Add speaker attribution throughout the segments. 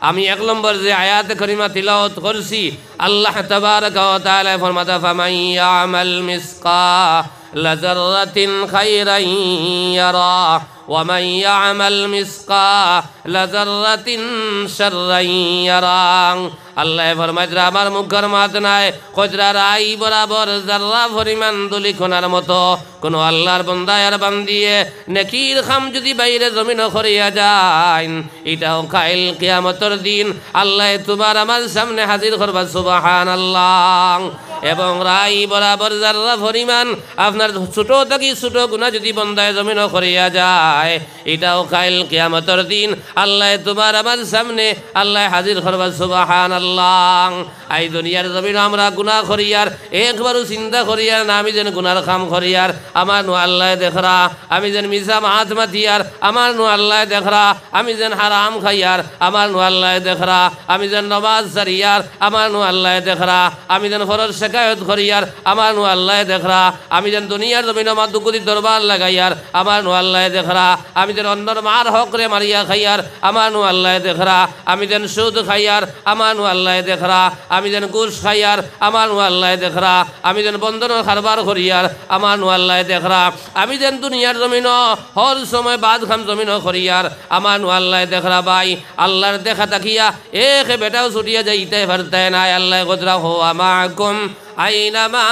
Speaker 1: আমি 1 নম্বর যে আয়াত কারিমা তিলাওয়াত করছি আল্লাহ তাবারাকা ওয়া তাআলা ফরমাতা ফামান ইয়ামাল মিসকালা যাররাতিন খায়রান ইয়ারা ওয়া মান ইয়ামাল মিসকালা যাররাতিন শাররান ইয়ারা আল্লাহ ফরমাইরা আমার মুখের মাত নাই কজরা রাই বরাবর যাররা পরিমাণ দুলি কোনার মতো কোন আল্লাহর বান্দা আর বান্দিয়ে নেকির খাম যদি বাইরে জমিন করিয়া যায় এটাও কাইল কিয়ামতের দিন আল্লাহ তোমার আমার সামনে হাজির করবা সুবহানাল্লাহ। এবং রাই বরাবর যাররা পরিমাণ আপনার ছোট থেকে ছোট গুনাহ যদি বান্দায় জমিন করিয়া যায় এটাও কাইল কিয়ামতের দিন আল্লাহ তোমার আমার সামনে আল্লাহ হাজির করবা সুবহানাল্লাহ। আই দুনিয়ার জমিন আমরা গুনাহ করিয়ার একবারও চিন্তা করিয়ার না আমি যেন গুনার কাম করিয়ার আমার নো আল্লাহ দেখরা আমি যেন মিছা মাত মাতিয়ার আমার নো আল্লাহ দেখরা আমি যেন হারাম খাইয়ার আমার নো আল্লাহ দেখরা আমি যেন নামাজ সারিয়ার আমার নো আল্লাহ দেখরা আমি যেন ফরজ শিকায়ত করিয়ার আমার নো আল্লাহ দেখরা আমি যেন দুনিয়ার জমিন আমার দুকুদি দরবার লাগাইয়ার আমার নো আল্লাহ দেখরা আমি যেন অন্যর মার হক রে মারিয়া খাইয়ার আমার নো আল্লাহ দেখরা আমি যেন সুদ খাইয়ার আমার নো আল্লাহ দেখরা আমি যেন ঘুষ খাইয়ার আমার নো আল্লাহ দেখরা আমি যেন বন্ধনের কারবার করিয়ার আমার নো আল্লাহ দেখরা আমি যেন দুনিয়ার জমিন হর সময় বাদ খাম জমিন করিয়ার আমার নো আল্লাহ দেখরা ভাই আল্লাহর দেখা তাকিয়া এক বেটাও ছুটিয়া যাইতে পারতে নাই আল্লাহ গজরা হো আমাকুম আইনামা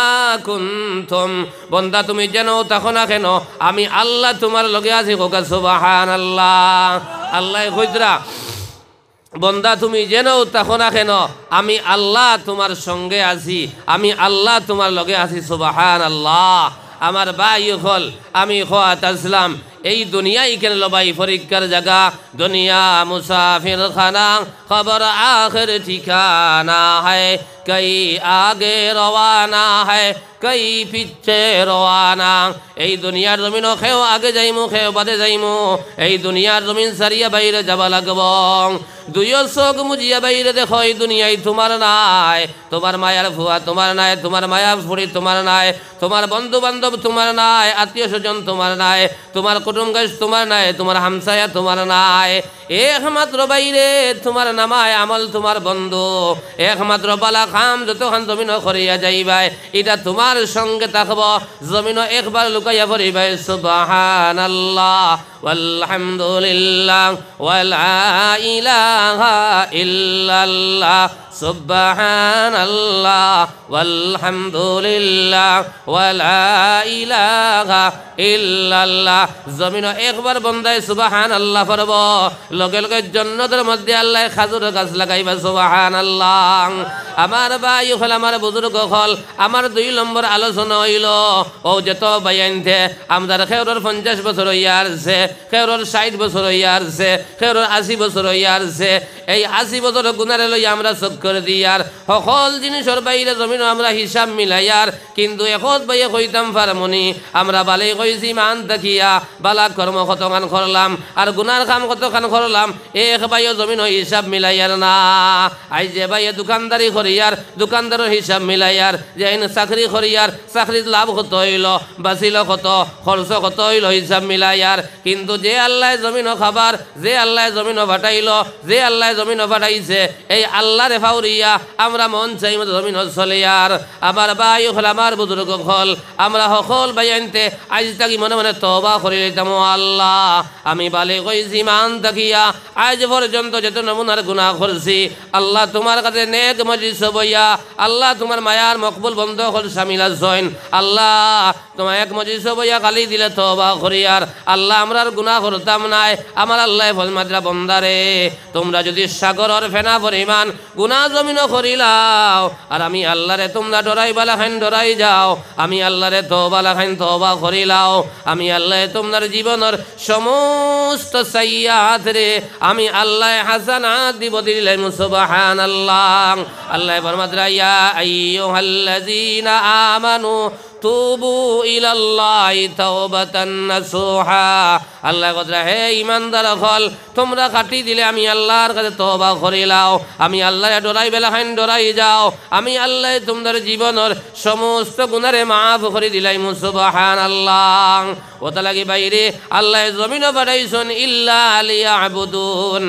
Speaker 1: কুনতুম বন্দা তুমি যেন তখন না কেন আমি আল্লাহ তোমার লগে আছি কোকা সুবহানাল্লাহ। আল্লাহ গজরা বন্দা তুমি যেন তখন না কেন আমি আল্লাহ তোমার সঙ্গে আছি আমি আল্লাহ তোমার লগে আছি সুবহানাল্লাহ। আমার ভাই হল আমি খোয়াত আসলাম এই দুনিয়াই কেন লবাই পরীক্ষার জায়গা দুনিয়া মুসাফির খানা খবর আখির ঠিকানা है कई आगे रवाना है कई पीछे रवाना এই দুনিয়ার জমিন খেও আগে যাইমু খেও বাদে যাইমু এই দুনিয়ার জমিন সারিয়া বাইরে যাবা লাগব দুইও চোখ মুজিয়া বাইরে দেখো এই দুনিয়ায় তোমার নাই তোমার মায়ার ভুয়া তোমার নাই তোমার মায়া ফুড়ি তোমার নাই তোমার বন্ধু বান্ধব তোমার নাই আত্মীয় স্বজন তোমার নাই তোমার কুটুম গাছ তোমার নাই তোমার হামসায়া তোমার নাই একমাত্র বাইরে তোমার নামায় আমল তোমার বন্ধু একমাত্র বালা খাম যতক্ষণ জমিন করিয়া যাইবাই এটা তোমার সঙ্গে থাকব জমিন একবার লুকাইয়া পড়িবাই সুবহানাল্লাহ ওয়ালহামদুলিল্লাহ ওয়ালা ইলাহা ইল্লাল্লাহ সুবহানাল্লাহ ওয়ালহামদুলিল্লাহ ওয়ালা ইলাহা ইল্লাল্লাহ জমিন একবার বন্দায় সুবহানাল্লাহ পড়ব লগে লগে জান্নাতের মধ্যে আল্লাহ খাজুর গাছ লাগাইবা সুবহানাল্লাহ। আমার ভাই হল আমার বুজুর্গ হল আমার 2 নম্বর আলোচনা হইল ও যেত বাইনতে আমাদের খেউরের 50 বছর হইয়াছে খেউরের 60 বছর হইয়াছে খেউরের 80 বছর হইয়াছে এই 80 বছর গুনারে লই আমরা চোখ করে দিয়ার সকল জিনিসের বাইরে জমিন আমরা হিসাব মিলাইয়ার কিন্তু এখন বাইয়ে কইতাম পারমনি আমরা বালাই কইছি মান দেখিয়া বালা কর্ম কতখান করলাম আর গুনার কাম কতখান করলাম এক বাইয়ে জমিন হিসাব মিলাইয়ার না আই যে বাইয়ে দোকানদারি করিয়ার দোকানদারের হিসাব মিলাইয়ার যে চাকরি করিয়ার চাকরির লাভ কত হইল বাঁচিল কত খরচ কত হইল হিসাব মিলাইয়ার কিন্তু যে আল্লাহ জমিন খাবার যে আল্লাহ জমিন ফাটাইল যে আল্লাহ জমিন ফাটাইছে এই আল্লাহ রে ফাউরিয়া আমরা মন চাই মতো জমিন চলিয়ার আমার ভাই হল আমার বুজুর্গ হল আমরা সকল ভাই আনতে আজ থাকি মনে মনে তওবা করে লইতাম আল্লাহ আমি বালে কইছি মান থাকিয়া আজ পর্যন্ত যত নমুনার গুনাহ করছি আল্লাহ তোমার কাছে নেক মজলিস বইয়া আল্লাহ তোমার মায়ার মকবুল বন্ধ হল শামিল আছেন আল্লাহ তোমার এক মজলিস বইয়া গালি দিলে তওবা করিয়ার আল্লাহ আমরার গুনাহ করতাম নাই আমার আল্লাহ ফজমাদরা বন্দারে তোমরা যদি সাগরের ফেনা পরিমাণ গুনাহ জমিন করিলাও আর আমি আল্লাহরে তোমরা ডরাই বালা খান ডরাই যাও আমি আল্লাহরে তওবা লাখান তওবা করিলাও আমি আল্লাহ তোমার জীবনের সমস্ত সাইয়্যাত রে আমি আল্লাহ হাসানাত দিব দিলাম সুবহানাল্লাহ। আল্লাহ ফরমাদরা ইয়া আইয়ুহাল্লাযীনা আমানু তুবু ইলাল্লাহি তাওবাতান নাসুহা আল্লাহ কদরা হে ঈমানদার হল তোমরা কাটি দিলে আমি আল্লাহর কাছে তওবা করিলাও আমি আল্লাহরে ডরাই বেলাখান ডরাই যাও আমি আল্লাহ তোমাদের জীবনের সমস্ত গুনাহরে মাফ করে দিলাম সুবহানাল্লাহ। ওটা লাগে বাইরে আল্লাহ জমিনও পাঠাইছেন ইল্লা লিয়াবুদুন,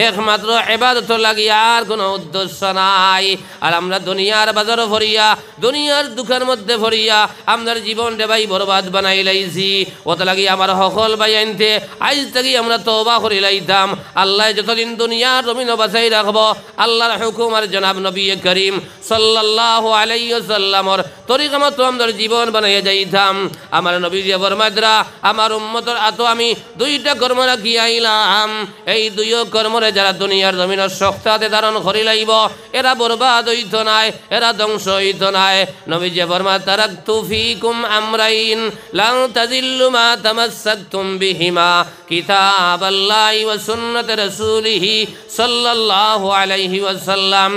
Speaker 1: একমাত্র ইবাদত লাগি, আর কোনো উদ্দেশ্য নাই। আর আমরা দুনিয়ার বাজার ফরিয়া, দুনিয়ার দুঃখের মধ্যে ফরিয়া আমাদের জীবনটা ভাই বরবাদ বানাই লাইছি। ওটা লাগি আমার সকল ভাই আনতে আজ থেকে আমরা তওবা করি লাইতাম। আল্লাহ যতদিন দুনিয়ার জমিন বাঁচাই রাখবো, আল্লাহর হুকুম আর জনাব নবী করিম সাল্লাল্লাহু আলাইহি ওয়াসাল্লামর তরিকা মতো আমাদের জীবন বানাইয়া যাইতাম। আমার নবী যে ফরমাইতরা আমার উম্মতের আতো আমি দুইটা কর্ম রাখি আইলাম, এই দুইও কর্মরে যারা দুনিয়ার জমিনের শক্তাতে ধারণ করি লাইব, এরা বরবাদ হইত নাই, এরা ধ্বংস হইত নাই। নবী যে ফরমায় তারাকতু ফীকুম আমরাইন লা তাযিল্লু মা তামাসসাকতুম বিহিমা কিতাবাল্লাহি ওয়া সুন্নাতি রাসূলিহি সাল্লাল্লাহু আলাইহি ওয়াসাল্লাম।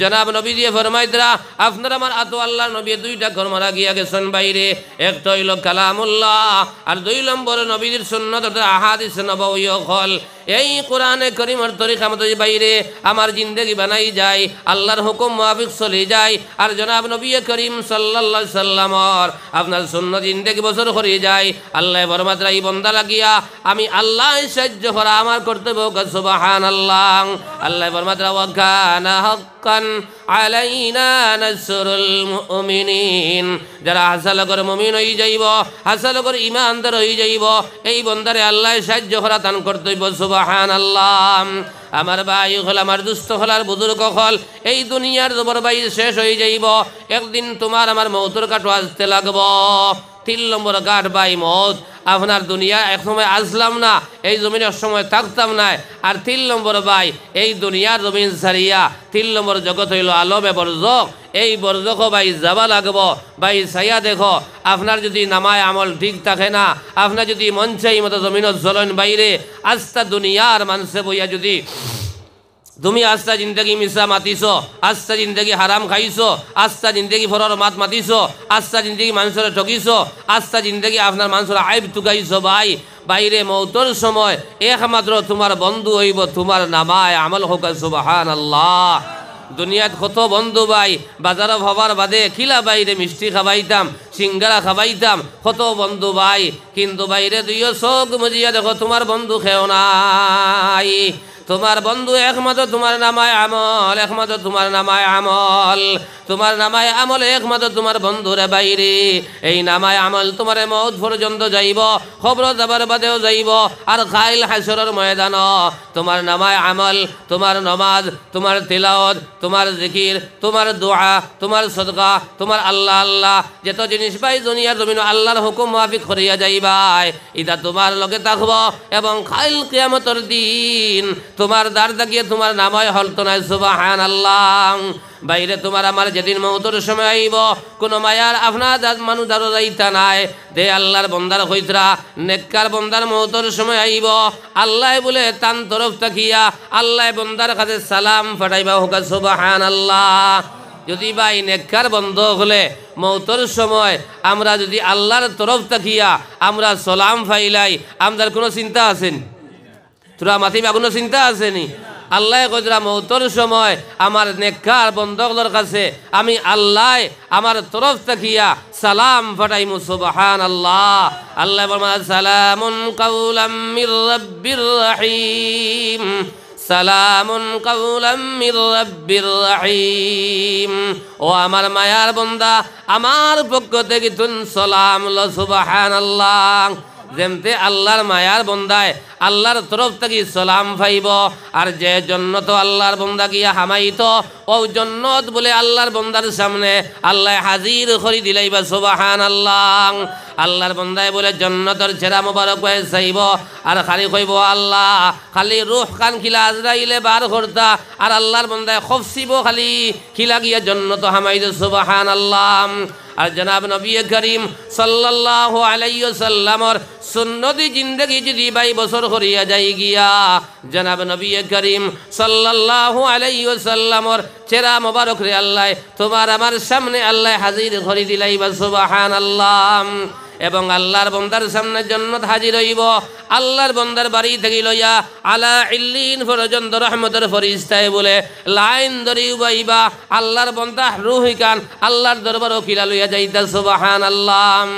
Speaker 1: জনাব নবী দিয়ে ফরমাইতরা আপনার আমার আতো আল্লাহ নবী দুইটা কর্ম রাখিয়া গেছেন বাইরে, একটা হইল কালামুল্লাহ আর দুই নম্বর নবীর সুন্নাত আহাদিস নববী হল। এই কোরআনে করিমের তরিকা মতো বাইরে আমার জিন্দেগি বানাই যায়, আল্লাহর হুকুম মুআফিক চলে যায়, আর জনাব নবী করিম সাল্লাল্লাহু আলাইহি সাল্লামর আপনার সুন্নাত জিন্দেগি বছর করে যায়। আল্লাহ ফরমাইতরা এই বান্দা লাগিয়া আমি আল্লাহ সাহায্য করা আমার কর্তব্য, সুবহানাল্লাহ। আল্লাহ ফরমাইতরা ওয়া কানা হাক্কান আলাইনা নাসরুল মুমিনিন, যারা হাসাল করে মুমিন হয়ে যাইব, হাসাল করে ঈমানদার হয়ে যাইব, এই বান্দারে আল্লাহ সাহায্য করা তার কর্তব্য, সুবহানাল্লাহ। আমার ভাই হল, আমার দুস্থ হল, আর বুজুর্গ হল, এই দুনিয়ার জবর ভাই শেষ হয়ে যাইব, একদিন তোমার আমার মৌতের কাটো আসতে লাগব। 3 নম্বর কাঠ ভাই মত। আপনার দুনিয়া এক সময় আসলাম না, এই জমিনের সময় থাকতাম না। আর 3 নম্বর ভাই এই দুনিয়ার জমিন ছাড়িয়া 3 নম্বর জগৎ হইল আলমে বরজক, এই বরজক ভাই যাবা লাগব। ভাই ছাইয়া দেখো, আপনার যদি নামায় আমল ঠিক থাকে না, আপনার যদি মন চাই মতো জমিনত চলন বাইরে আস্তা দুনিয়ার মানুষে বইয়া যদি তুমি আস্তা জিন্দগি মিশা মাতিছ, আস্তা জিন্দগি হারাম খাইছ, আস্তা জিন্দগি ফরর মাত মাতিছ, আস্তা জিন্দগি মানুষের ঠকিছ, আস্তা জিন্দগি আপনার মানুষের আইব টুকাইছ, ভাই বাইরে মৌতর সময় একমাত্র তোমার বন্ধু হইব তোমার নামায় আমল হোক, সুবহানাল্লাহ। দুনিয়াত কত বন্ধু ভাই, বাজার হবার বাদে খিলা বাইরে মিষ্টি খাবাইতাম, সিঙ্গারা খাবাইতাম, কত বন্ধু ভাই, কিন্তু বাইরে দুইও চোখ মজিয়া দেখো তোমার বন্ধু খেও নাই। তোমার বন্ধু একমাত্র তোমার নামায় আমল, একমাত্র তোমার নামায় আমল, তোমার নামায় আমল একমাত্র তোমার বন্ধুরে বাইরে। এই নামায় আমল তোমার মৌত পর্যন্ত যাইব, খবর যাবার বাদেও যাইব, আর খাইল হাসরের ময়দান তোমার নামায় আমল, তোমার নমাজ, তোমার তিলাওয়াত, তোমার জিকির, তোমার দোয়া, তোমার সদকা, তোমার আল্লাহ আল্লাহ যত জিনিস পাই দুনিয়ার জমিন আল্লাহর হুকুম মুআফিক করিয়া যাইবাই, এটা তোমার লগে থাকব। এবং খাইল কিয়ামতের দিন তোমার দ্বার দাগিয়ে তোমার নামায় হলতো নাই, সুবহানাল্লাহ। বাইরে তোমার আমার যেদিন মৌতর সময় আইব, কোনো মায়ার আপনার মানুষ আরো যাইতা নাই, দে আল্লাহর বন্দার হইতরা নেককার বন্দার মৌতর সময় আইব, আল্লাহ বলে তান তরফ তাকিয়া আল্লাহ বন্দার কাছে সালাম ফাটাইবা হোক, সুবহানাল্লাহ। যদি ভাই নেককার বন্ধ হলে মৌতর সময় আমরা যদি আল্লাহর তরফ তাকিয়া আমরা সালাম ফাইলাই, আমাদের কোনো চিন্তা আছেন? তোরা মাতিবা কোনো চিন্তা আসেনি? আল্লাহ কইরা মৌতর সময় আমার নেককার বন্ধকদের কাছে আমি আল্লাহ আমার তরফ তাকিয়া সালাম ফাটাইমু, সুবহানাল্লাহ। আল্লাহ বলেন সালামুন কাওলাম মির রাব্বির রহিম, সালামুন কাওলাম মির রাব্বির রহিম। ও আমার মায়ার বন্দা, আমার পক্ষ থেকে তুন সালাম লো, সুবহানাল্লাহ। যেমতে আল্লাহর মায়ার বন্দায় আল্লাহর তরফ থেকে সালাম পাইব, আর যে জন্নত আল্লাহর বন্দা গিয়া হামাইত, ও জন্নত বলে আল্লাহর বন্দার সামনে আল্লাহ হাজির করি দিলাইবা, সুবহানাল্লাহ। আল্লাহর বন্দায় বলে জন্নতর ছেড়া মোবারক হয়ে চাইব, আর খালি কইব আল্লাহ, খালি রুহ কান খিলা আজরাইলে বার করতা, আর আল্লাহর বন্দায় খফসিব খালি খিলা গিয়া জন্নত হামাইদ, সুবহানাল্লাহ। আর জনাব নবী করিম সাল্লাল্লাহু আলাইহি ওয়াসাল্লামর সুন্নতি জিন্দেগি যদি 22 বছর করিয়া যাই গিয়া, জনাব নবী করিম সাল্লাল্লাহু আলাইহি ওয়াসাল্লামর চেহারা মোবারক রে আল্লাহ তোমার আমার সামনে আল্লাহ হাজির করে দিলাইবা, সুবহানাল্লাহ। এবং আল্লাহর বন্দার সামনে জান্নাত হাজির হইব, আল্লাহর বন্দার বাড়ি থেকে লইয়া আলা ইল্লিন পর্যন্ত রহমতের ফেরেশতায় বলে লাইন ধরি উবাইবা, আল্লাহর বন্দা রূহ কান আল্লাহর দরবারও কিলা লইয়া যাইতা, সুবহানাল্লাহ।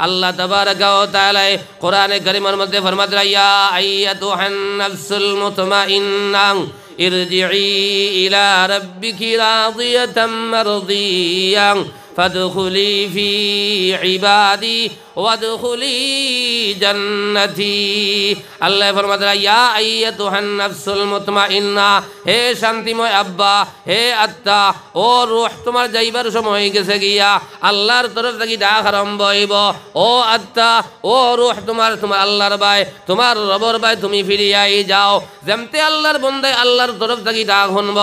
Speaker 1: আল্লাহ তাবারাকা ওয়া তাআলা কোরআনে কারীমের মধ্যে ফরমাতে ইয়া আইয়াতুহান নাফসুল মুতমাইন্না ইরজিই ইলা রাব্বিকি রাদিয়াতাম মারদিয়া ফাদখুলি ফি ইবাদি ওয়াদখুলি জান্নাতি। আল্লাহ ফরমাতে ইয়া আইয়াতুহান নাফসুল মুতমাইন্না, হে শান্তিময় আব্বা, হে আত্মা, ও রূহ, তোমার যাইবার সময় হয়ে গেছে গিয়া। আল্লাহর তরফ থেকে ডাক আরম্ভ হইব, ও আত্মা, ও রূহ, তোমার আল্লাহর ভাই, তোমার রবর ভাই, তুমি ফিরিয়াই যাও। যেমতে আল্লাহর বন্দায় আল্লাহর তরফ থেকে ডাক শুনব,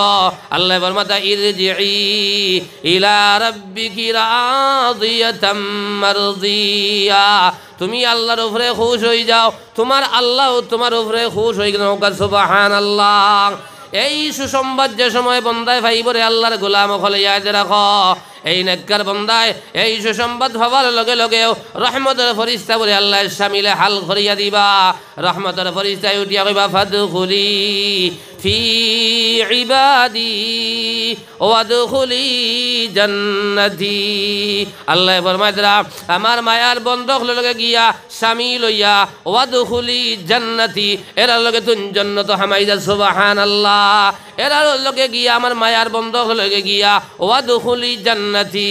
Speaker 1: আল্লাহ ফরমাতে ইরজিই ইলা রাব্বিকি রাদিয়াতাম মারদিয়া, তুমি আল্লাহর উপরে খুশ হয়ে যাও, তোমার আল্লাহ তোমার উপরে খুশ হয়ে গেল। সুবহানাল্লাহ। এই সুসংবাদ যে সময় বন্দায় ভাইবরে আল্লাহর গোলাম হলে ইয়াদ রাখো, এই নেককার বন্দায় এই সুসংবাদ হওয়ার লগে লগেও রহমতের ফরিস্তা বলে আল্লাহ শামিলে হাল করিয়া দিবা। রহমতের ফরিস্তায় উঠিয়া কইবা ফাদখুলি ফি ইবাদি ওয়াদখুলি জান্নাতি। আল্লাহ ফরমাইতরা আমার মায়ার বন্ধক লগে গিয়া শামিল হইয়া ওয়াদখুলি জান্নাতি, এরা লগে তুন জান্নাত হামাইদা। সুবহানাল্লাহ। এরা লগে গিয়া আমার মায়ার বন্ধক লগে গিয়া ওয়াদখুলি জান্নাতি,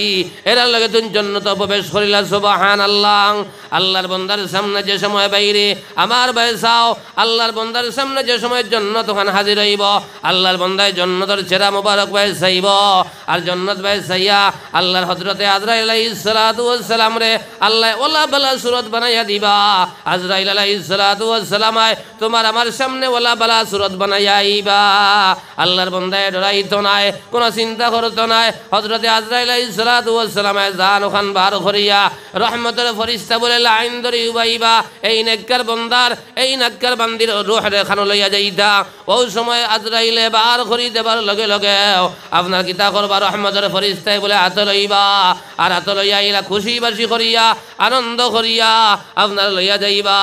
Speaker 1: এরা লগে তুন জান্নাত প্রবেশ করিলা। সুবহানাল্লাহ। আল্লাহর বন্দার সামনে যে সময় বাইরে আমার বাইসাও, আল্লাহর বন্দার সামনে যে সময় জান্নাত ওখানে হাজির হইব, আল্লাহর বন্দায় জান্নাতের চেহারা মোবারক বাইসাইব। আর জান্নাত বাইসাইয়া আল্লাহর হযরতে আজরাইল আলাইহিস সালাতু ওয়াস সালাম রে আল্লাহ ওলা বালা সুরত বানাইয়া দিবা। আজরাইল আলাইহিস সালাতু ওয়াস সালাম তোমার আমার সামনে ওলা বালা সুরত বানাইয়া আইবা। আল্লাহর বন্দায় ডরাইতো নাই, কোনো চিন্তা করতো নাই। হযরতে আজরাইল আলাইহিস সালাতু ওয়াস সালাম জান ওখান বার করিয়া রহমতের ফরিস্তা বলে লাইন ধরে উবাইবা এই নেককার বন্দার, এই নেককার বান্দির রূহ রে খানো লইয়া যাইতা। ওই সময় আজরাইলে বার করি দেবার লগে লগে আপনার কিতা করবা, রহমতের ফরিস্তাই বলে হাত লইবা। আর হাত লইয়া ইলা খুশি বাসি করিয়া আনন্দ করিয়া আপনার লইয়া যাইবা।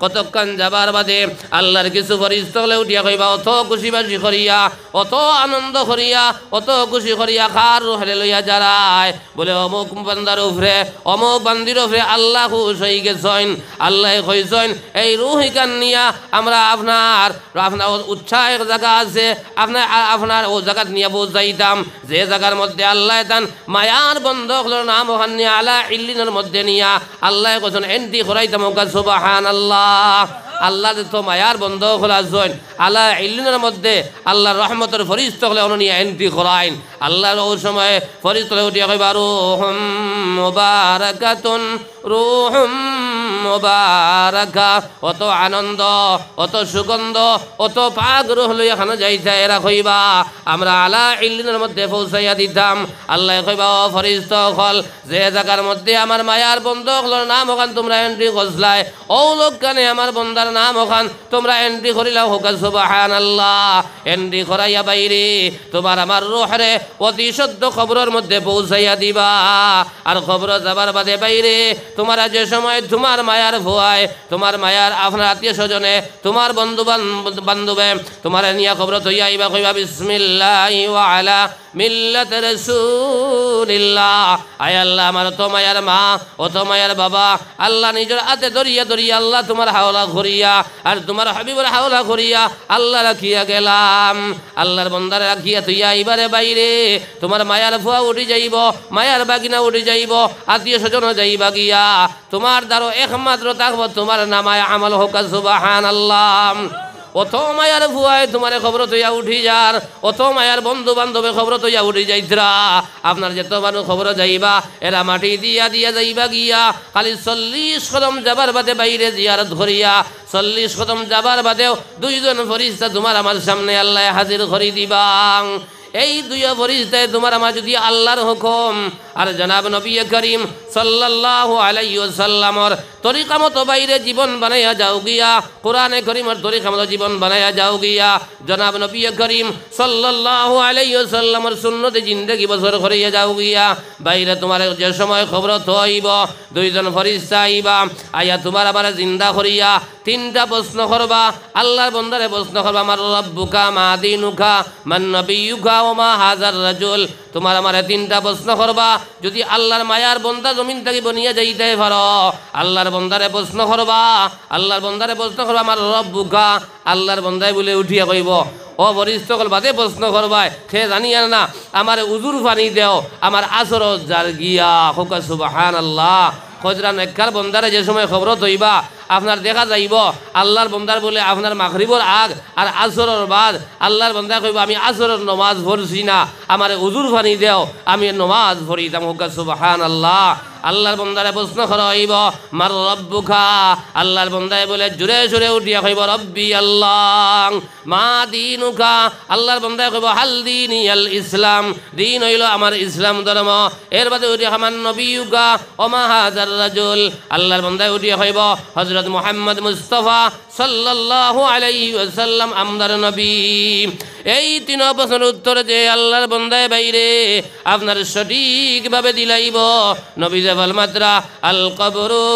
Speaker 1: কতক্ষণ যাবার বাদে আল্লাহর কিছু ফরিস্তা হলে উঠিয়া কইবা অত খুশি বাসি করিয়া, অত আনন্দ করিয়া, অত খুশি করিয়া খার রূহরে লইয়া যারায় বলে অমুক বান্দার উপরে, অমুক বান্দির উপরে আল্লাহ খুশ হয়ে গেছেন। আল্লাহ কইছেন এই রূহ ইকান নিয়া আমরা আপনার উৎসাহ এক জায়গা আছে, আপনার ও জায়গা নিয়ে বুঝাইতাম যে জায়গার মধ্যে আল্লাহ তান মায়ার বন্ধক নাম ওখান নিয়ে আলা ইল্লিনের মধ্যে নিয়া আল্লাহ কইছেন এন্ট্রি করাইতাম। সুবহানাল্লাহ। আল্লাহ তো মায়ার বন্ধ খোলা জৈন আল্লাহ ইল্লিনের মধ্যে আল্লাহর রহমতের ফরিস্তা হলে অননিয়া এন্ট্রি করাইন। আল্লাহর ওই সময় ফরিস্তা উঠিয়া কইবা রূহুম মুবারাকাতুন, রূহুম মুবারাকা। অত আনন্দ, অত সুগন্ধ, অত পাক রূহ লইয়া খানো যাইতা এরা কইবা আমরা আলা ইল্লিনের মধ্যে পৌঁছাইয়া দিতাম। আল্লাহ কইবা ও ফরিস্তা হল যে জায়গার মধ্যে আমার মায়ার বন্ধ হলোর নাম ওখান তোমরা এন্ট্রি করছলাই, ও লোক কানে আমার বন্দার নাম ওখান তোমরা এন্ট্রি করিলাও। হোক সুবহানাল্লাহ। এন্ট্রি করাইয়া বাইরে তোমার আমার রূহরে অতি সদ্য খবরের মধ্যে পৌঁছাইয়া দিবা। আর খবর যাবার বাদে বাইরে তোমার যে সময় তোমার মায়ার ভুয়ায়, তোমার মায়ার আপনার আত্মীয় স্বজনে, তোমার বন্ধু বান্ধবে তোমার নিয়া খবর তৈয়া আইবা কইবা বিসমিল্লাহি ওয়া আলা মিল্লাত রাসূলিল্লাহ। আয় আল্লাহ আমার তো মায়ার মা, ও তো মায়ার বাবা, আল্লাহ নিজের হাতে ধরিয়া ধরিয়া আল্লাহ তোমার হাওলা করিয়া আর তোমার হাবিবের হাওলা করিয়া আল্লাহ রাখিয়া গেলাম। আল্লাহর বন্দারে রাখিয়া তুইয়া এইবারে বাইরে তোমার মায়ার ফুয়া উঠি যাইব, মায়ার বাগিনা উঠি যাইব, আত্মীয় স্বজন যাইবা গিয়া তোমার দ্বারা একমাত্র থাকবো তোমার নামায় আমল হোক। সুবহানাল্লাহ। অত মায়ার ভুয়ায় তোমার খবর তৈয়া উঠি যার, অত মায়ার বন্ধু বান্ধবে খবর তৈয়া উঠি যাইতরা। আপনার যেত মানুষ খবর যাইবা এরা মাটি দিয়া দিয়া যাইবা গিয়া খালি 40 কদম যাবার বাদে বাইরে জিয়ারত করিয়া 40 কদম যাবার বাদেও দুইজন ফরিস্তা তোমার আমার সামনে আল্লাহ হাজির করি দিবা। এই দুই ফরিস্তায় তোমার আমার যদি আল্লাহর হুকুম আর জনাব নবী করিম সাল্লাল্লাহু আলাইহি ওয়াসাল্লামর তরিকা মতো বাইরে জীবন বানাইয়া যাও গিয়া, কোরআনে করিমের তরিকা মতো জীবন বানাইয়া যাও গিয়া, জনাব নবী করিম সাল্লাল্লাহু আলাইহি ওয়াসাল্লামর সুন্নতে জিন্দেগি বছর করিয়া যাও গিয়া বাইরে তোমার যে সময় খবর থইব দুইজন ফরিস্তা আইবা, আইয়া তোমার আমার জিন্দা করিয়া 3টা প্রশ্ন করবা। আল্লাহর বন্দারে প্রশ্ন করবা আমার রব্বুকা মা দীনুকা মান নবিয়ুকা ওয়া মা হাযার রাজুল। তোমার আমার 3টা প্রশ্ন করবা। যদি আল্লাহর মায়ার বন্দা জমিন থেকে বনিয়া যাইতে পারো আল্লাহর বন্দারে প্রশ্ন করবা আমার রব্বুকা আল্লাহর বন্দায় বলে উঠিয়া কইব ও বরিষ্ঠ কল বাদে প্রশ্ন করবাই সে জানিয়া না আমার উজুর পানি দেও আমার আসর যার গিয়া হোকা সুবহানাল্লাহ। হজরান একখার বন্দারে যে সময় খবর হইবা আপনার দেখা যাইব আল্লাহর বন্দার বলে আপনার মাগরিবর আগ আর আসরের বাদ আল্লাহর বন্দা কইব আমি আসরের নমাজ পড়ছি না আমার উজুর পানি দেও আমি নমাজ পড়িতাম হোকা সুবহানাল্লাহ। আল্লাহর বন্দারে প্রশ্ন করাইব মার রব্বুকা আল্লাহর বন্দায় বলে জোরে জোরে উঠিয়া কইব রব্বি আল্লাহ। মা দিনুকা আল্লাহর বন্দায় কইব হাল দিনিয়াল ইসলাম দিন হইল আমার ইসলাম ধর্ম। এর বাদে উঠিয়া আমার নবিউকা ওমা হাজার রাজুল আল্লাহর বন্দায় উঠিয়া কইব হযরত মুহাম্মদ মুস্তাফা সাল্লাল্লাহু আলাইহি ওয়াসাল্লাম আমদার নবী। এই তিন প্রশ্নের উত্তর যে আল্লাহর বন্দায় বাইরে আপনার সঠিকভাবে দিলাইব নবী জাবাল মাত্রা আল কবরু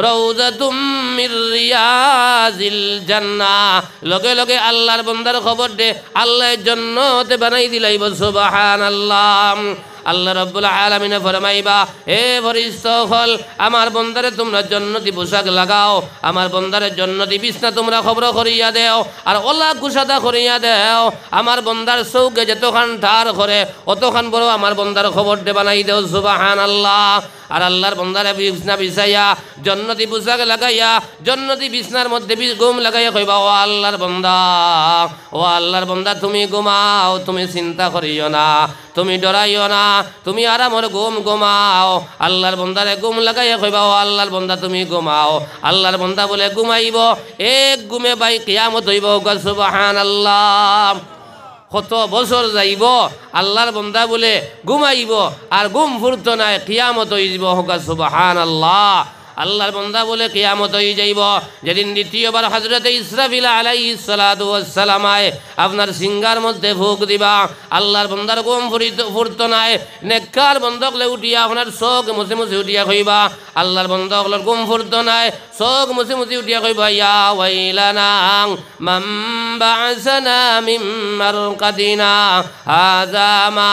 Speaker 1: রাউযাতুম মির রিয়াজিল জান্নাহ লগে লগে আল্লাহর বন্দার খবর দে আল্লাহর জান্নাতে বানাই দিলাইব সুবহানাল্লাহ। আল্লাহ রাব্বুল আলামিন ফরমাইবা হে ফেরেশতাগণ আমার বন্দারে তোমরা জান্নাতি পোশাক লাগাও আমার বন্দারে জান্নাতি বিছনা তোমরা খবর করিয়া দেও আর ওলা কুশাদা করিয়া দেও আমার বন্দার চৌকে যতখান ঠার করে অতখান বড় আমার বন্দার খবর দে বানাই দেও সুবহানাল্লাহ। আর আল্লাহর বন্দারে বিছনা বিছাইয়া জান্নাতি পোশাক লাগাইয়া জান্নাতি বিছনার মধ্যে ঘুম লাগাইয়া কইবা ও আল্লাহর বন্দা তুমি ঘুমাও তুমি চিন্তা করিও না তুমি ডরাইও না তুমি আরামর ঘুমাও আল্লাহর বন্দারে ঘুম লাগাইয়া কইবা ও আল্লাহর বন্দা তুমি ঘুমাও আল্লাহর বন্দা বলে ঘুমাইব এক ঘুমে বাই কিয়ামত হইব সুবহানাল্লাহ। কত বছর যাইব আল্লাহর বন্দা বলে ঘুমাইব আর ঘুম ফুরত নাই কিয়ামত হইব সুবহানাল্লাহ। আল্লাহর বন্দা বলে কিয়ামত হয়ে যাইব যেদিন দ্বিতীয়বার হযরত ইসরাফিল আলাইহিস সালাতু ওয়াস সালাম আপনার সিংহার মধ্যে ফুঁক দিবা আল্লাহর বন্দার ঘুম ফুরত নাই নেককার বন্দকলে উঠিয়া আপনার চোখ মুছে মুছে উঠিয়া কইবা আল্লাহর বন্দকলের ঘুম ফুরত নাই চোখ মুছে মুছে উঠিয়া কইবা ইয়া ওয়াইলানা মান বা'সানা মিন মারকাদিনা হাযা মা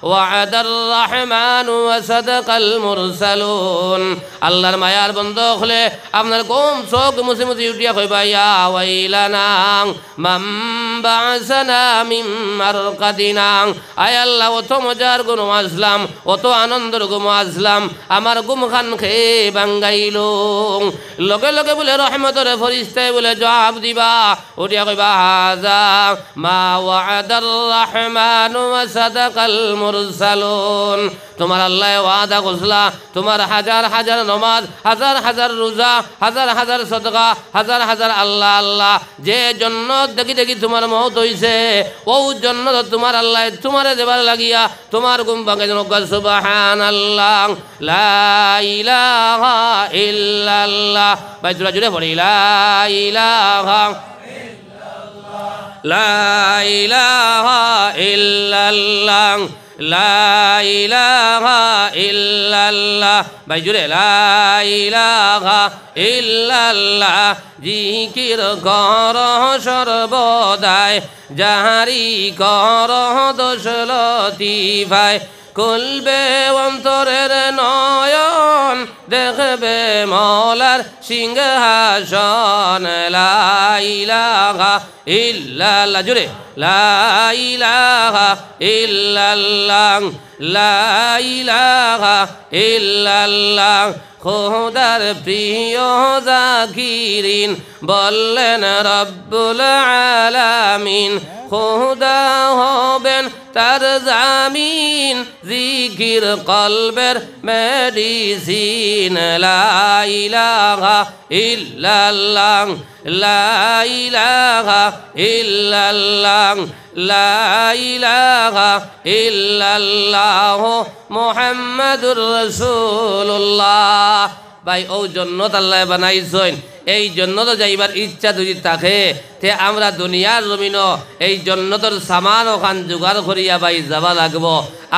Speaker 1: ওয়া'দার রাহমানু ওয়া সাদাকাল মুরসালুন। আল্লাহর মায়ার বন্ধ হলে আপনার ঘুম চোখ মুছে মুছে উঠিয়া কইবা ইয়া ওয়াইলানা মান বা'সানা মিন মারকাদিনা আয় আল্লাহ অত মজার ঘুম আসলাম অত আনন্দের ঘুম আসলাম আমার ঘুম খান খেয়ে বাঙ্গাইলো লগে লগে বলে রহমতের ফেরেশতায় বলে জবাব দিবা উঠিয়া কইবা হাযা মা ওয়া'দার রাহমানু ওয়া সাদাকাল মুরসালুন। তোমার আল্লাহ ওয়াদা করছলা তোমার হাজার হাজার নমাজ হাজার হাজার রোজা হাজার হাজার সদকা হাজার হাজার আল্লাহ আল্লাহ যে জন্নত দেখি দেখি তোমার মওত হইছে ও জন্নত তোমার আল্লাহ তোমারে দেবার লাগিয়া তোমার ঘুম ভাঙে সুবহানাল্লাহ। লা ইলাহা ইল্লাল্লাহ বাইতুল্লাহ জুড়ে পড়ি লা ইলাহা ইল্লাল্লাহ লা ইলাহা ইল্লাল্লাহ ভাই জুড়ে লা ইলাহা ইল্লাল্লাহ জিকির কর সর্বদাই যাহারি কর দোষ লতিফায় খুলবে অন্তরের নয়ন দেখবে মওলার সিংহাসন লা ইলাহা ইল্লাল্লাহ জুড়ে লা ইলাহা ইল্লাল্লাহ লা ইলাহা ইল্লাল্লাহ। খোদার প্রিয় জাকিরিন বললেন রব্বুল আলামিন খোদা হবেন তার জামিন জিকির কলবের মেডিসিন লা ইলাহা ইল্লাল্লাহ লা ইলাহা ইল্লাল্লাহ লা ইলাহা ইল্লাল্লাহ মুহাম্মাদুর রাসূলুল্লাহ। ভাই ও জান্নাত আল্লাহ বানাইছেন এই জন্নত যাইবার ইচ্ছা যদি থাকে তে আমরা দুনিয়ার জমিনও এই জন্নতর সামান ওখান জোগাড় করিয়া ভাই যাবা লাগব।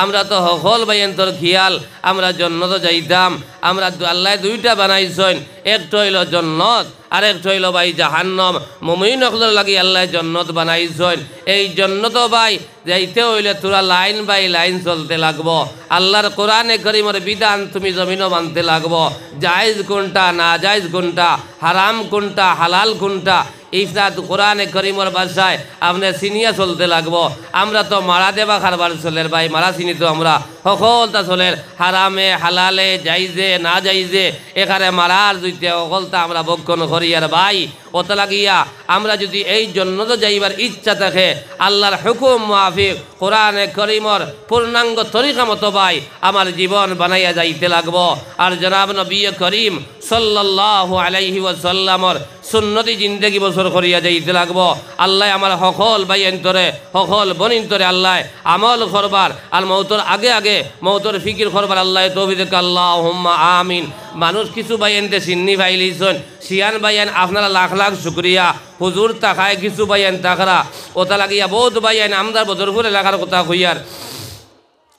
Speaker 1: আমরা তো সকল বাইন্তর খিয়াল আমরা জন্নত যাইতাম। আমরা আল্লাহ দুইটা বানাইছেন, একটা হইল জন্নত আর একটা হইল ভাই জাহান্নম। মুমিন হকলের লাগি আল্লাহ জন্নত বানাইছেন। এই জন্নত ভাই যাইতে হইলে তোরা লাইন বাই লাইন চলতে লাগবো। আল্লাহর কোরআনে করিমের বিধান তুমি জমিনও মানতে লাগবো। জায়েজ কোনটা, না জায়েজ কোনটা, হারাম কোনটা, হালাল কোনটা, এইটা কোরআনে করিমের ভাষায় আপনি চিনিয়া চলতে লাগবো। আমরা তো মারা দেবা খারবার চলের ভাই, মারা চিনি তো আমরা সকলটা চলের, হারামে হালালে যাইজে না যাইজে এখানে মারার দুইতে সকলটা আমরা বক্ষণ করি। আর ভাই অত লাগিয়া আমরা যদি এই জন্য তো যাইবার ইচ্ছা থাকে আল্লাহর হুকুম মাফিক কোরআনে করিমর পূর্ণাঙ্গ তরিকা মতো ভাই আমার জীবন বানাইয়া যাইতে লাগবো। আর জনাব নবী করিম সাল্লাল্লাহু আলাইহি ওয়াসাল্লামর সুন্নতি জিন্দেগি বছর করিয়া যাইতে লাগবো। আল্লাহ আমার সকল বাইন্তরে সকল বনিন্তরে আল্লাহ আমল করবার আর মৌতর আগে আগে মৌতর ফিকির করবার আল্লাহ তৌফিক দেখ, আল্লাহুম্মা আমিন। মানুষ কিছু বাইনতে সিন্নি ফাইলিছন, শিয়ান বাইন আপনারা লাখ লাখ শুক্রিয়া। হুজুর তাকায় কিছু বাইন তাকরা ওটা লাগিয়া বহুত বাইন আমদার বদরপুর এলাকার কথা হইয়ার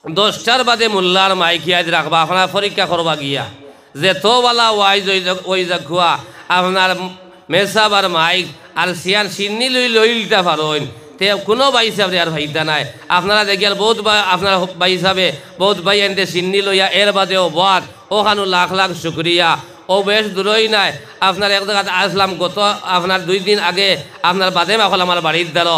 Speaker 1: 10টার বাদে মোল্লার মাইকিয়াজ রাখবা আপনার পরীক্ষা করবা গিয়া যে তোওয়ালা ওয়াইজ ওই খুয়া আপনার মেসাব আর মাইক আর শিয়ান সিন্নি লইলটা পারেন তে কোনো বাই হিসাবে আর ভাইতা নাই। আপনারা দেখিয়ার বহুত আপনার বাই হিসাবে বহুত ভাই এনতে সিন্নি লইয়া এর বাদেও বাদ ওখানো লাখ লাখ শুক্রিয়া। ও বেশ দূরই নাই, আপনার এক জায়গাতে আসলাম গত আপনার 2 দিন আগে আপনার বাদে মাখল আমার বাড়ির দ্বার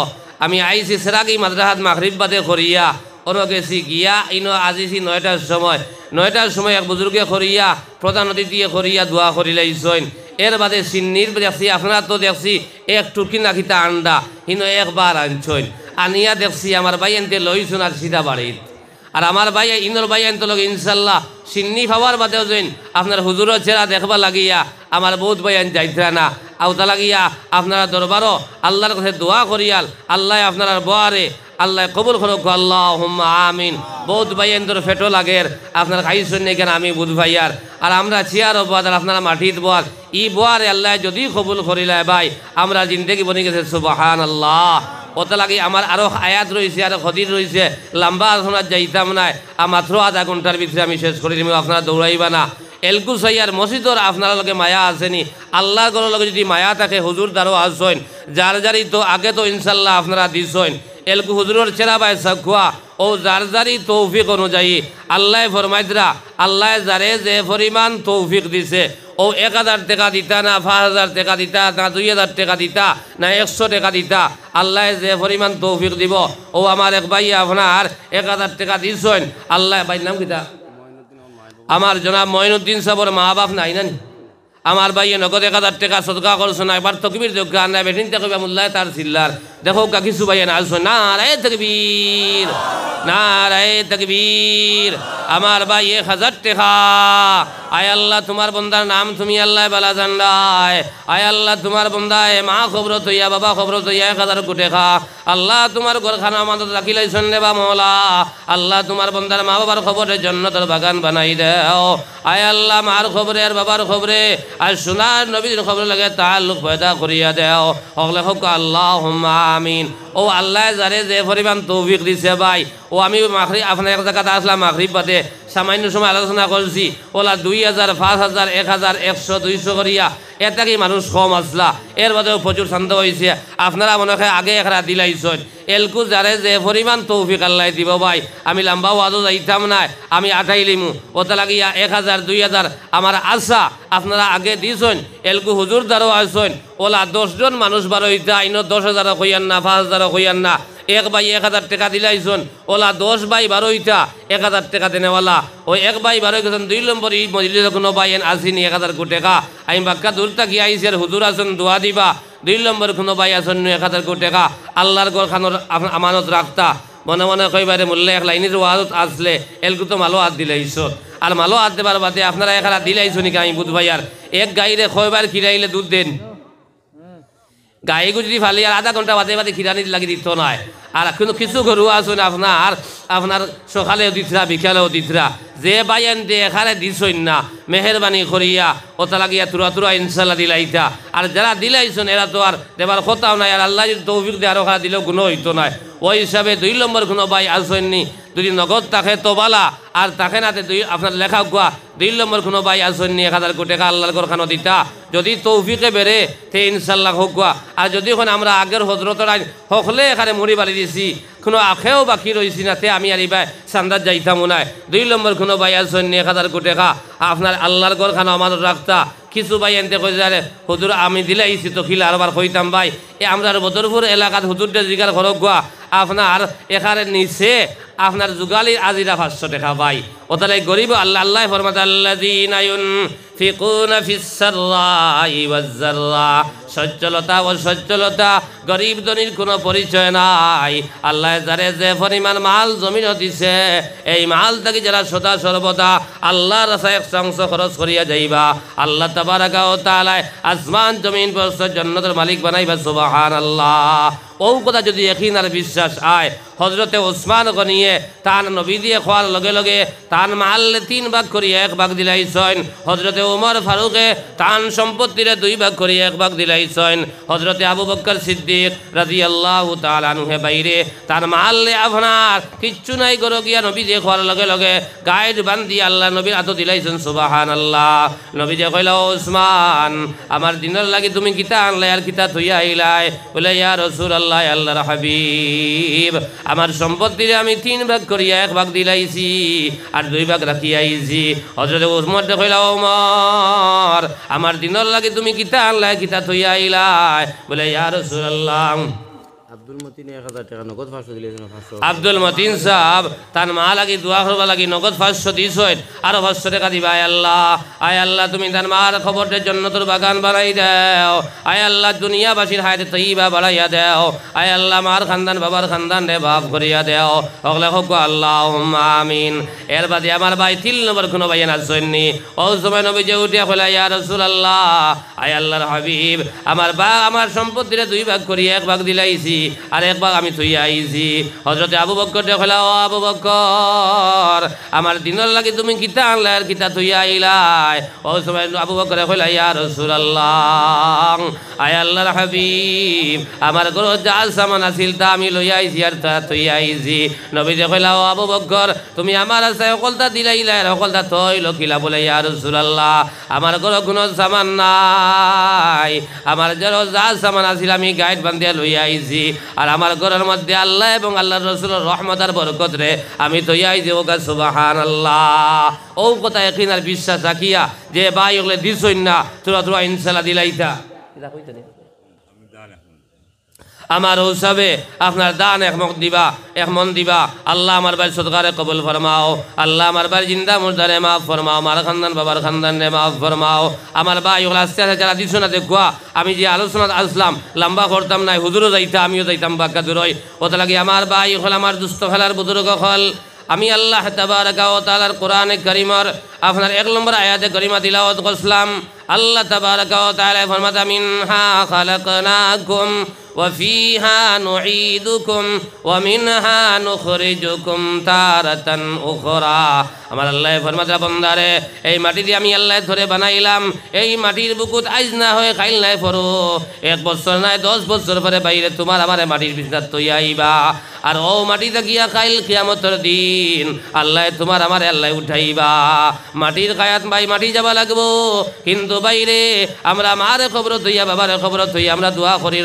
Speaker 1: আমি আইসি সেরাগি মাদ্রাসাত মাগরিব বাদে করিয়া অন্য গেছি গিয়া ইনো আজিছি 9টার সময় এক বুজুর্গে করিয়া প্রধান অতিথি করিয়া দোয়া করিলাইছেন। এর বাদে সিন্নির দেখছি আপনারা তো দেখছি এক টুকি নাকিতা আন্ডা হিনো একবার আনছেন, আনিয়া দেখছি আমার ভাই এনতে লইছুন আর সিধা বাড়িত। আর আমার ভাই ইনর ভাই এনতে লোক ইনশাল্লাহ সিন্নি খাওয়ার বাদেও যেন আপনার হুজুরের চেহারা দেখবা লাগিয়া আমার বহুত ভাই আন যাইতরা না আওতা লাগিয়া আপনারা দরবারও আল্লাহর কাছে দোয়া করিয়াল আল্লাহ আপনার বোয়ারে আল্লাহ কবুল করুক, আল্লাহুম্মা আমিন। বহুত ভাই এনতর ফেটো লাগের আপনার খাইছেন না কেন আমি বুধ ভাইয়ার আর আমরা চেয়ার বাদ আর আপনারা মাটিত বোয়ার ই বোয়ারে আল্লাহ যদি কবুল করিলায় ভাই আমরা জিন্দেগি বনি গেছে সুবহানাল্লাহ। ওটা লাগে আমার আরও আয়াত রয়েছে আর খদির রয়েছে লম্বা আলোচনা যাইতাম নাই মাত্র আধা ঘন্টার ভিতরে আমি শেষ করে দিব, আপনারা দৌড়াইবা না। এলকু সাইয়ার মসজিদর আপনার লগে মায়া আসেনি, আল্লাহর গরর লগে যদি মায়া থাকে হুজুর দ্বারও আসছেন, যার যারি তো আগে তো ইনশাল্লাহ আপনারা দিছেন। এলকু হুজুরের চেরা বাই সাকুয়া ও যার যারি তৌফিক অনুযায়ী আল্লাহ ফরমাইদরা আল্লাহ যারে যে পরিমাণ তৌফিক দিছে ও 1000 টাকা দিতা না 5000 টাকা দিতা না 2000 টাকা দিতা না 100 টাকা দিতা, আল্লাহ যে পরিমাণ তৌফিক দিব ও আমার এক ভাই আপনার 1000 টাকা দিছেন। আল্লাহ ভাই নাম কিতা আমার জনাব মঈনুদ্দিন সাহেবের মা বাপ নাই না আমার ভাই নগদ 1000 টাকা সদকা করছো না এবার তকবীর যোগ্য না বেঠিন থেকে মোল্লাহ তার চিল্লার দেখো কা কিছু ভাই না আসছো না রে তকবীর না রে তকবীর। আমার ভাই 1000 টাকা আয় আল্লাহ তোমার বন্দার নাম তুমি আল্লাহ বালা জান্নায়, আয় আল্লাহ তোমার বন্দায় মা খবর তৈয়া বাবা খবর তৈয়া 1000 কোটি খা আল্লাহ তোমার ঘরখানা আমাদের রাখিলাইছেন রে বা মওলা। আল্লাহ তোমার বন্দার মা বাবার খবরে জান্নাতের বাগান বানাই দাও, আয় আল্লাহ মার খবরে আর বাবার খবরে আর সোনার নবীর খবর লাগে তাল্লুক পয়দা করিয়া দাও হকলে হোক আল্লাহুম্মা আমিন। ও আল্লাহ যারে যে পরিমাণ তৌফিক দিছে ভাই ও আমি মাগরিব আপনার এক জায়গাতে আসলাম মাগরিব বাদে সামান্য সময় আলোচনা করছি ওলা 2000 5000 1000 100 200 করিয়া এটা কি মানুষ কম আসলা এর বাদেও প্রচুর শান্ত হয়েছে। আপনারা মনে হয় আগে একটা দিলাইছেন এলকু যারে যে পরিমাণ তৌফিক আল্লাহ দিব ভাই আমি লম্বা ওয়াজও যাইতাম না আমি আঠাইলিমু ওটা লাগিয়া 1000 2000 আমার আশা আপনারা আগে দিয়েছেন এলকু হুজুর দ্বারও আসছেন ওলা 10 জন মানুষ বারো হইতা আইন 10,000 কইয়ান না 5,000 কইয়ান না এক ভাই 1000 টাকা দিলাইছেন ওলা 10 ভাই বারো হইতা 1000 টাকা দেনেওয়ালা ওই এক ভাই বারো গেছেন 2 নম্বর ই মজলিসে কোনো ভাই আসেনি 1000 কোটি টাকা আমি বাক্কা দূর থাকি আইসি আর হুজুর আসেন দোয়া দিবা 2 নম্বর কোনো ভাই আসেন 1000 কোটি টাকা আল্লাহর ঘর খানোর আমানত রাখতা মনে মনে কইবারে মূল্যে এক লাইনের ওয়াজত আসলে এলকু তো মালো হাত দিলাইছ আর মালো হাত দেবার বাদে আপনারা এখানে দিলাইছো নাকি আমি বুধ ভাই আর এক গাইরে কয়বার খিরাইলে দুধ দেন গায়ে যদি ফালি আর আধা ঘন্টা বাদে বাদে খিরানি লাগি দিত নয়। আর কিন্তু কিছু গরু আসুন আপনার সকালেও দিতরা বিকালেও দিতরা যে বাইন দিয়ে এখানে দিছই না মেহেরবানি করিয়া ওতা লাগিয়া তুরা তুরা ইনশাল্লাহ দিলাইতা। আর যারা দিলাইছেন এরা তো আর দেবার কথাও নাই, আর আল্লাহ যদি তৌফিক দিয়ে আরো খারা দিলেও গুণ হইতো নয়। ওই হিসাবে 2 নম্বর কোনো ভাই আসেননি, যদি নগদ থাকে তো বালা, আর তাকে নাতে আপনার লেখা গুয়া 2 নম্বর কোনো ভাই আসেননি 1000 কোটি টাকা আল্লাহর ঘরখানো দিতা, যদি তৌফিকে বেড়ে তে ইনশাল্লাহ হোক গুয়া। আর যদি এখন আমরা আগের হজরতের হকলে এখানে মুড়ি বাড়ি দিছি, কোনো আখেও বাকি রয়েছি না, তে আমি আর এই ভাই সান্দার যাইতাম না। 2 নম্বর কোনো ভাই আসেননি 1000 কোটি টাকা আপনার আল্লাহর ঘরখানো আমাদের রাখতা। কিছু ভাই এনতে কই যারে হুজুর আমি দিলাইছি তো খিলা আরবার কইতাম ভাই আমরা বদরপুর এলাকার হুজুরটা জিগার ঘর গুয়া আপনার এখানে নিচে আপনার যুগালির আজিরা 500 টাকা ভাই। ওতালে গরিব আল্লাহ আল্লাহ ফরমাত আল্লাযীনা ইউনফিকুনা ফিস-সাররাই ওয়াজ-যাররা, সচ্ছলতা ও সচ্ছলতা গরিব ধনীর কোনো পরিচয় নাই। আল্লাহ যারে যে পরিমাণ মাল জমিন দিছে, এই মাল থেকে যারা সদা সর্বদা আল্লাহর রাস্তায় অংশ খরচ করিয়া যাইবা, আল্লাহ তাবারাকা ওয়া তাআলা আসমান জমিন পর্যন্ত জান্নাতের মালিক বানাইবা। সুবহানাল্লাহ। ও কথা যদি একই আর বিশ্বাস আয়, হজরতে ওসমান গনিয়ে তান নবী দিয়ে খোয়ার লগে লগে তান মাল্লে 3 ভাগ করিয়া 1 ভাগ দিলাইছেন। হজরতে উমর ফারুকে তান সম্পত্তিরে 2 ভাগ করিয়া 1 ভাগ দিলাইছেন। হজরতে আবু বকর সিদ্দিক রাদিয়াল্লাহু তাআলা আনহু বাইরে তান মাল্লে আপনার কিচ্ছু নাই গরো গিয়া নবী দিয়ে খোয়ার লগে লগে গাইড বান্ধি আল্লাহ নবীর হাতে দিলাইছেন। সুবহানাল্লাহ। নবী দিয়ে কইলা ওসমান আমার দিনের লাগি তুমি কিতা আনলাই আর কিতা থইয়া আইলাই? বলে ইয়া রাসূলুল্লাহ আল্লাহর হাবিব আমার সম্পত্তিরে আমি 3 ভাগ করিয়া 1 ভাগ দিলাইছি আর 2 ভাগ রাখিয়া আইছি। হযরত ওমর কইলা ওমর আমার দিনের লাগি তুমি কিতা আনলাই কিতা থইয়া আইলাই? বলে ইয়া রাসূলুল্লাহ
Speaker 2: আব্দুল মতিন 1000 টাকা নগদ 500 দিলেছেন। 500
Speaker 1: আব্দুল মতিন সাহেব তার মা লাগি দোয়া করবা লাগি নগদ 500 দিছেন, আরো 500 টাকা দিবা। আয় আল্লাহ তুমি তার মার খবরের জন্য তোর বাগান বানাই দাও। আয় আল্লাহ দুনিয়াবাসীর হায়াতে তৈবা বাড়াইয়া দাও। আয় আল্লাহ মার খানদান বাবার খানদান রে বাপ করিয়া দাও। হকলে হোক আল্লাহুম্মা আমিন। এর বাদে আমার ভাই 3 নম্বর কোনো ভাই না জন্নি ও সময় নবী যে উঠিয়া কইলা ইয়া রাসূলুল্লাহ আয় আল্লাহর হাবিব আমার সম্পত্তিরে 2 ভাগ করিয়া 1 ভাগ দিলাইছি আর 1 ভাগ আমি থইয়া আইছি। হযরতে আবু বকর কইলা ও আবু বকর আমার দিনের লাগি তুমি কিতা আনলাই আর কিতা থইয়া আইলাই? ও সময় আবু বকর কইলা ইয়া রাসূলুল্লাহ আয় আল্লাহর হাবিব আমার ঘরে যা সামান আছিল তা আমি লইয়া আইছি আর তা থইয়া আইছি। নবী কইলা ও আবু বকর তুমি আমার আছে সকলটা দিলাইলা আর সকলটা থইল কিলা? বলে ইয়া রাসূলুল্লাহ আমার ঘরে কোনো সামান নাই, আমার ঘরে যা সামান আছিল আমি গাইড বান্ধিয়া লইয়া আইছি আর আমার ঘরের মধ্যে আল্লাহ এবং আল্লাহর রাসূলের রহমত আর বরকত রে আমি থইয়া আইছি। ওগা সুবহানাল্লাহ। ও কথা একদিন আর বিশ্বাস রাখিয়া যে ভাই ওগুলো দিছই না তোরা তোরা ইনশাল্লাহ দিলাইতা আমার হিসাবে আপনার দান এক মন দিবা। আল্লাহ আমার ভাই সদকারে কবুল ফরমাও। আল্লাহ আমার ভাই জিন্দা মুর্দারে মাফ ফরমাও। আমার খানদান বাবার খানদান রে মাফ ফরমাও। আমার ভাই ওগুলো আস্তে আস্তে যারা দিছো না দেখুয়া আমি যে আলোচনা আসলাম লম্বা করতাম নাই, হুজুরও যাইতা আমিও যাইতাম বাক্কা দূরই। ওটা লাগে আমার ভাই হল আমার দুস্থ খেলার বুজুর্গ হল আমি আল্লাহ তাবারাকা ওয়া তাআলার কোরআনে কারীমের আপনার 1 নম্বর আয়াতে কারীমা তিলাওয়াত করলাম। আল্লাহ তাবারাকা ওয়া তাআলা ফরমাতা মিনহা খালাকনাকুম ওয়া ফিহা নুঈদুকুম ওয়া মিনহা নুখরিজুকুম তারাতান উখরা। আমার আল্লাহ ফরমাতা বান্দারে এই মাটি দিয়ে আমি আল্লাহ ধরে বানাইলাম, এই মাটির বুকুত আইজ না হয়ে খাইল নাই পড়ো 1 বছর নাই 10 বছর পরে বাইরে তোমার আমার মাটির বিছনা তৈরি আইবা আর ও মাটিতে গিয়া খাইল কিয়ামতের দিন আল্লাহ তোমার আমার আল্লাহ উঠাইবা। মাটির কায়াত ভাই মাটি যাবা লাগবো, কিন্তু বাইরে আমরা মারে খবর থইয়া বাবারে খবর থইয়া আমরা দোয়া করি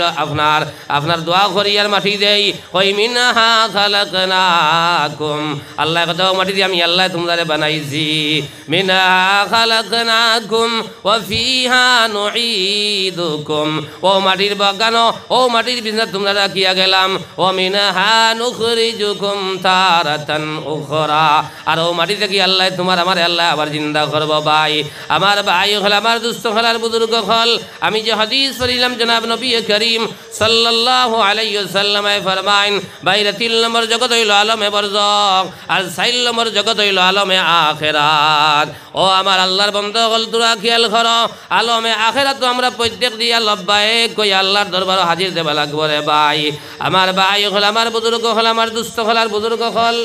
Speaker 1: আপনার দোয়া করি আর মাটি দেই। ওই মিনহা খালাকনাকুম আল্লাহ কথা মাটি দিয়ে আমি আল্লাহ তোমারে বানাইছি। মিনহা খালাকনাকুম ওয়া ফিহা নুঈদুকুম ও মাটির বাগানো ও মাটির বিছনা তোমরা রাখিয়া গেলাম। ও মিনহা নুখরিজুকুম তারাতান উখরা আর ও মাটি থেকে আল্লাহ তোমার আমার আল্লাহ আবার জিন্দা করবো। ভাই আমার ভাই হল আমার দুস্থ হলার বুজুর্গ হল আমি যে হাদিস পড়িলাম জনাব নবী করিম সাল্লাল্লাহু আলাইহি ওয়াসাল্লাম ফরমাইন বাইরে 3 নম্বর জগৎ হইল আলমে বরজখ আর 4 নম্বর জগৎ হইল আলমে আখিরাত। ও আমার আল্লাহর বন্ধু হল তোরা খেয়াল করো আলমে আখিরাত তো আমরা প্রত্যেক দিয়া লব্বাইক কই আল্লাহর দরবারে হাজির দেবা লাগবো রে ভাই। আমার ভাই হল আমার বুজুর্গ হল আমার দুস্থ হলার বুজুর্গ হল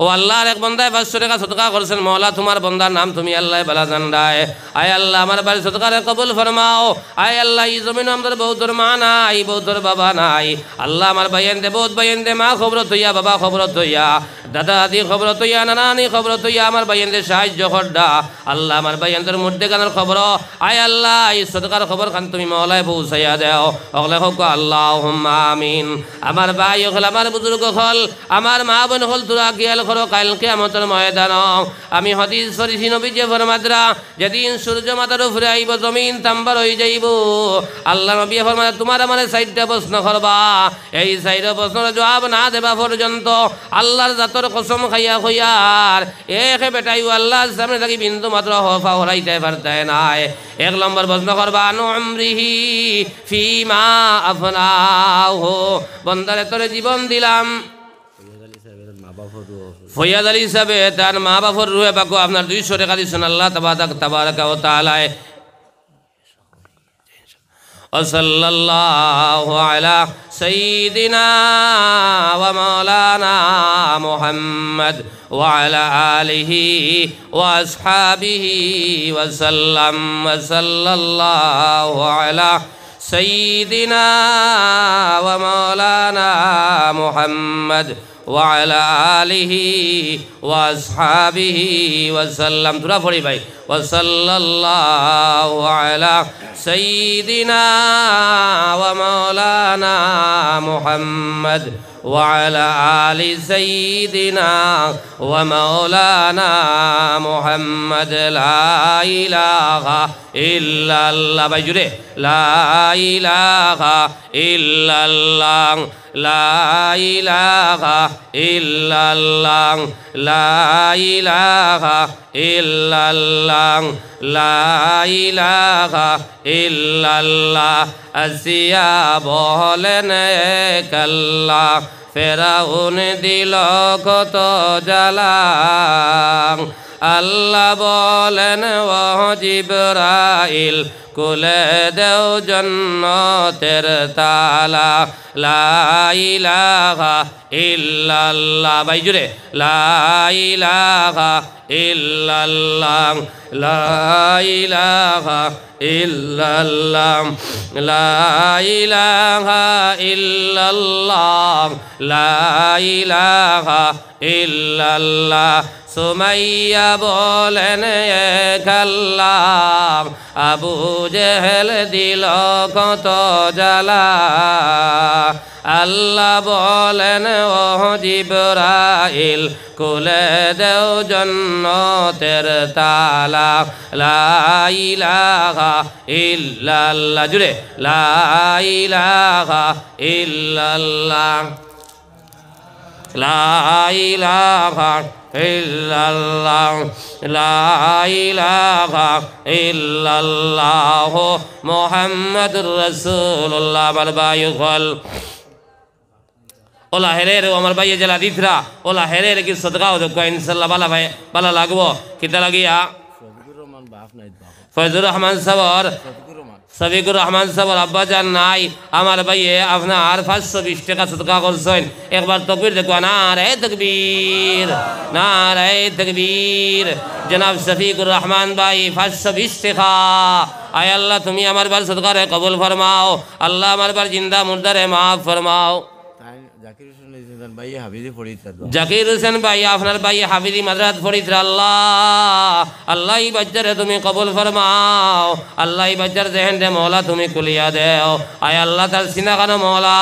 Speaker 1: ও আল্লাহর এক বন্দায় 500 টাকা সদকা করছেন, মওলা তোমার বন্দার নাম তুমি আল্লাহ বালা জানদায়। আয় আল্লাহ আমার বাড়ি সদকারে কবুল ফরমাও। আয় আল্লাহ এই জমিন আমাদের বহুতর মা নাই, বহুতর বাবা নাই। আল্লাহ আমার বাইয়েন্দে বহুত বাইয়েন্দে মা খবরত হইয়া, বাবা খবরত হইয়া, দাদা দাদি খবরত হইয়া, নানানি খবরত হইয়া আমার বাইয়েন্দে সাহায্য করডা। আল্লাহ আমার বাইয়েন্দের মধ্যে গানের খবর, আয় আল্লাহ এই সদকার খবর খান তুমি মওলায় পৌঁছাইয়া দেও। অগলে হোক আল্লাহুম্মা আমিন। আমার ভাই হল, আমার বুজুর্গ হল, আমার মা বোন হল, তোরা খেয়াল করো কাল কিয়ামতের ময়দান। আমি হাদিস পড়িছি নবীজি ফরমাদরা যেদিন সূর্য মাথার উপরে আইব জমিন তাম্বার হয়ে যাইব। আল্লাহ নবী ফরমাদ তোমার আমার 4টা প্রশ্ন করবা, এই 4 প্রশ্নের জবাব না দেবা পর্যন্ত আল্লাহর জাতর কসম খাইয়া হইয়ার এক বেটাইও আল্লাহর সামনে থাকি বিন্দু মাত্র হফা হরাইতে পারতে নাই। 1 নম্বর প্রশ্ন করবা নুমরিহি ফিমা আফনাহু, বন্দারে তোরে জীবন দিলাম। ফৈয়াদ আলী সাহেবে তার মা বাপর রুহে পাকো আপনার 200 টাকা দিচ্ছেন আল্লাহ তাবারাকা ওয়া তাআলা। সাল্লাল্লাহু আলা সাইয়্যিদিনা ওয়া মাওলানা মুহাম্মদ ওয়া আলা আলিহি ওয়া আসহাবিহি ওয়া সাল্লাম। ওয়া সাল্লাল্লাহু আলা সাইয়্যিদিনা ওয়া মাওলানা মুহাম্মদ ওয়া আলা আলিহি ওয়া আসহাবিহি ওয়া সাল্লাম। তোরা পড়ি ভাই। ওয়া সাল্লাল্লাহু আলা সাইয়্যিদিনা ওয়া মাওলানা মুহাম্মদ ওয়া আলা আলি সাইয়্যিদিনা ওয়া মাওলানা মুহাম্মদ। লা ইলাহা ইল্লাল্লাহ, ভাই জুড়ে লা ইলাহা ইল্লাল্লাহ, লা ইলাহা ইল্লাল্লাহ, লা ইলাহা ইল্লাল্লাহ, লা ইলাহা ইল্লাল্লাহ। আসিয়া বলেন কাল্লা, ফেরাউন দিল কত জ্বালা। আল্লাহ বলেন ও জিবরাইল খুলে দেও জান্নাতের তালা। লা ইলাহা ইল্লাল্লাহ, ভাই জুড়ে লা ইলাহা ইল্লাল্লাহ, লা ইলাহা ইল্লাল্লাহ, লা ইলাহা ইল্লাল্লাহ, লা ইলাহা ইল্লাল্লাহ। সুমাইয়া বলেন কাল্লাম, আবু জেহেল দিল কত জ্বালা। আল্লাহ বলেন ও জিবরাইল খুলে দেও জান্নাতের তালা। লা ইলাহা ইল্লাল্লাহ, জুড়ে লা ইলাহা ইল্লাল্লাহ, লা ইলাহা ইল্লাল্লাহ, লা ইলাহা ইল্লাল্লাহ মুহাম্মাদুর রাসূলুল্লাহ। আমার ভাই হল ওলা হেরের, আমার ভাই জেলা দিথরা ওলা হেরের কি সদকাও দেখো ইনশাআল্লাহ বালা ভাই বালা লাগবো। কিতা লাগিয়া ফয়জুর রহমান সাবর, সবিকুর রহমান সাবর আব্বাজান নাই। আমার ভাইয়ে আপনার 520 টাকা সদকা করছেন। একবার তকবীর দেখো, নারে তকবীর, নারে তকবীর। জনাব শফিকুর রহমান ভাই 520 টাকা। আয় আল্লাহ তুমি আমার বার সদকারে কবুল ফরমাও। আল্লাহ আমার বার জিন্দা মুর্দারে মাফ ফরমাও। জাকির হোসেন ভাই আপনার ভাই হাফিজি মাদ্রাস ফরিদরা। আল্লাহ আল্লাহ এই বাচ্চারে তুমি কবুল ফরমাও। আল্লাহ এই বাচ্চার জেহেন রে মওলা তুমি খুলিয়া দেও। আয় আল্লাহ তার সিনা খানো মওলা,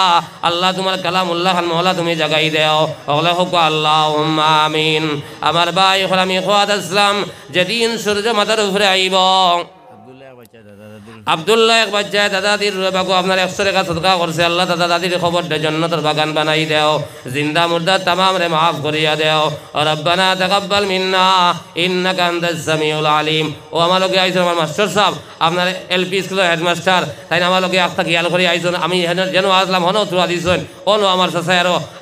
Speaker 1: আল্লাহ তোমার কালামুল্লাহ খান মওলা তুমি জাগাই দেও। ওগলে হোক আল্লাহুম্মা আমিন। আমার ভাই হল আমি খোয়াদ আসলাম, যেদিন সূর্য মাথার উপরে আইব। আব্দুল্লাহ এক বাচ্চায় দাদা দাদির বাবু আপনার 100 টাকা সদকা করছে। আল্লাহ দাদা দাদির খবর দে, জান্নাতের বাগান বানাই দেও, জিন্দা মুর্দা তামাম রে মাফ করিয়া দেও। রব্বানা তাকাব্বাল মিন্না ইন্নাকা আনতাস সামিউল আলিম। ও আমার লগে আইছেন আমার মাস্টার সাহেব, আপনার এলপি স্কুলের হেডমাস্টার, তাই আমার লগে একটা খেয়াল করে আইছেন। আমি যেন আসলাম হন তুলা দিছেন, অনো আমার সাথে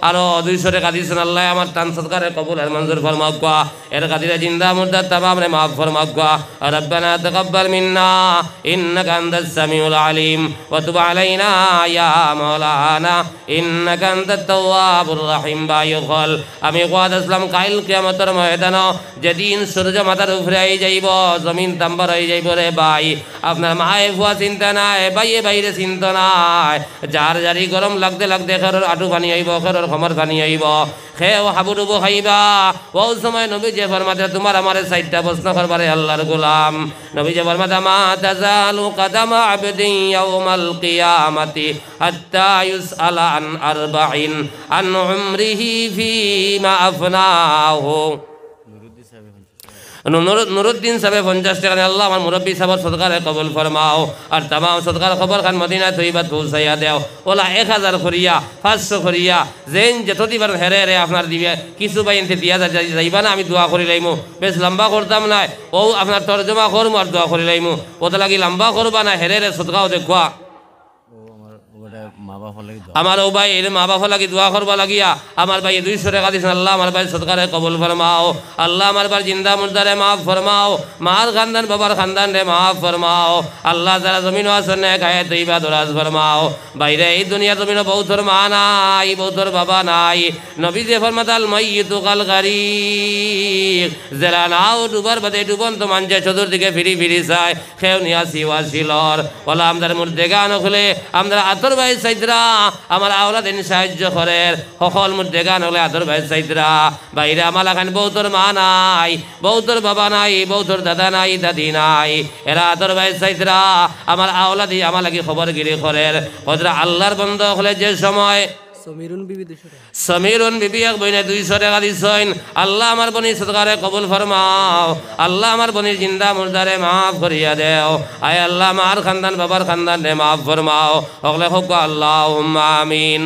Speaker 1: আরো 200 টাকা দিয়েছেন। আল্লাহ আমার টান সদকারে কবুল আর মঞ্জুর ফরমাও গা। এর কাদিরে জিন্দা মুর্দা তামাম রে মাফ ফরমাও গা। রব্বানা তাকাব্বাল মিন্না ইন্নাকা إنك أنت السميع العليم وتب علينا يا مولانا إنك أنت التواب الرحيم بايخل আমি ওয়াদ আসলাম কাইল কিয়ামতের ময়দানে যেদিন সূর্য মাথার উপরে আই যাইব জমিন তাম্বার হয়ে যাইব রে ভাই আপনার মায়ে ফুয়া চিন্তা নাই বাইয়ে বাইরে চিন্তা নাই যার জারি গরম লাগতে লাগতে খেরোর আটু পানি আইব খেরোর খমর পানি আইব খেয়ে হাবুডুবু খাইবা ও সময় নবী যে ফরমাতে তোমার আমার সাইডটা প্রশ্ন করবারে আল্লাহর গোলাম নবী যে ফরমাতে মা তাজালু কাদামা আবদিন ইয়াউমাল কিয়ামাতি হাত্তা ইউসআলা আন আরবাইন আন উমরিহি ফীমা আফনাহু নুরুদ্দিন সাহেব 50 টাকা আল্লাহ আমার মুরব্বী সাহেবের সদকারে কবুল ফরমাও আর तमाम সদকার খবর খান মদিনা তৈয়বা পৌঁছাইয়া দাও ওলা 1000 করিয়া 500 করিয়া যেন যত দিবার হেরে রে আপনার দিবে কিছু বাইনতে দিয়া যাইবা না আমি দোয়া করি লাইমু বেশ লম্বা করতাম না ও আপনার তরজমা করমু আর দোয়া করি লাইমু ওটা লাগি লম্বা করবা না হেরে রে সদকাও দেখবা আমার ও ভাই এর মা বাবা লাগি দোয়া করবা লাগিয়া আমার ভাই 200 টাকা দিছেন আল্লাহ আমার ভাই সদকারে কবুল ফরমাও আল্লাহ আমার ভাই জিন্দা মুর্দারে maaf ফরমাও মার খানদান বাবার খানদান রে maaf ফরমাও আল্লাহ যারা জমিন আসনে গায়ে তৈবা দরাজ ফরমাও বাইরে এই দুনিয়া জমিন বহুতর মা নাই বহুতর বাবা নাই নবী যে ফরমাতাল মাইয়িতু কাল গারিক যারা নাও ডুবার বাদে ডুবন্ত মানছে চতুর্দিকে ফিরি ফিরি চায় খেউ নিয়াসি ওয়াসিলর ওলা আমাদের মুর্দেগান খুলে আমরা আতর ভাই সাইদরা আমার আওলাদ দিন সাহায্য করের সকল মুর্দেগান হলে আতর ভাই সাইদরা বাইরে আমালা খান বহুতর মা নাই বহুতর বাবা নাই বহুতর দাদা নাই দাদি নাই এরা আতর ভাই সাইদরা আমার আওলাদি আমার লাগি খবর গিরি করের হজরা আল্লাহর বন্ধ হলে যে সময় সমীরুন বিবি এক বইনে 200 টাকা দিছেন আল্লাহ আমার বনি সদকারে কবুল ফরমাও আল্লাহ আমার বনির জিন্দা মুর্দারে maaf করিয়া দেও আয় আল্লাহ আমার খানদান বাবার খানদান রে maaf ফরমাও ওগলে হোক আল্লাহুম্মা আমিন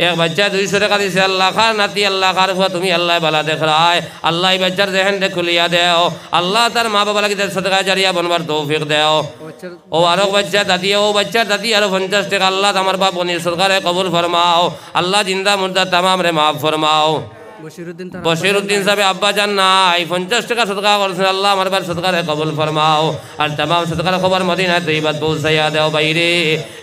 Speaker 1: এক বাচ্চা 200 টাকা দিছে আল্লাহ খার নাতি আল্লাহ খার ফুয়া তুমি আল্লাহ বালা দেখ রায় আল্লাহ এই বাচ্চার জেহেন দে খুলিয়া দেও আল্লাহ তার মা বাবা লাগি সদকা জারিয়া বনবার তৌফিক দেও ও আরো বাচ্চা দাদি ও বাচ্চা দাদি আরো 50 টাকা আল্লাহ আমার বাপ বনির সদকারে কবুল ফরমাও আল্লাহ জিন্দা মুর্দা तमाम রে maaf ফরমাও বশিরউদ্দিন সাহেব আব্বা জান নাই 50 টাকা সদকা করছেন আল্লাহ আমার বার সদকারে কবুল ফরমাও আর तमाम সদকার খবর মদিনা তৈয়বাত পৌঁছাইয়া দাও বাইরে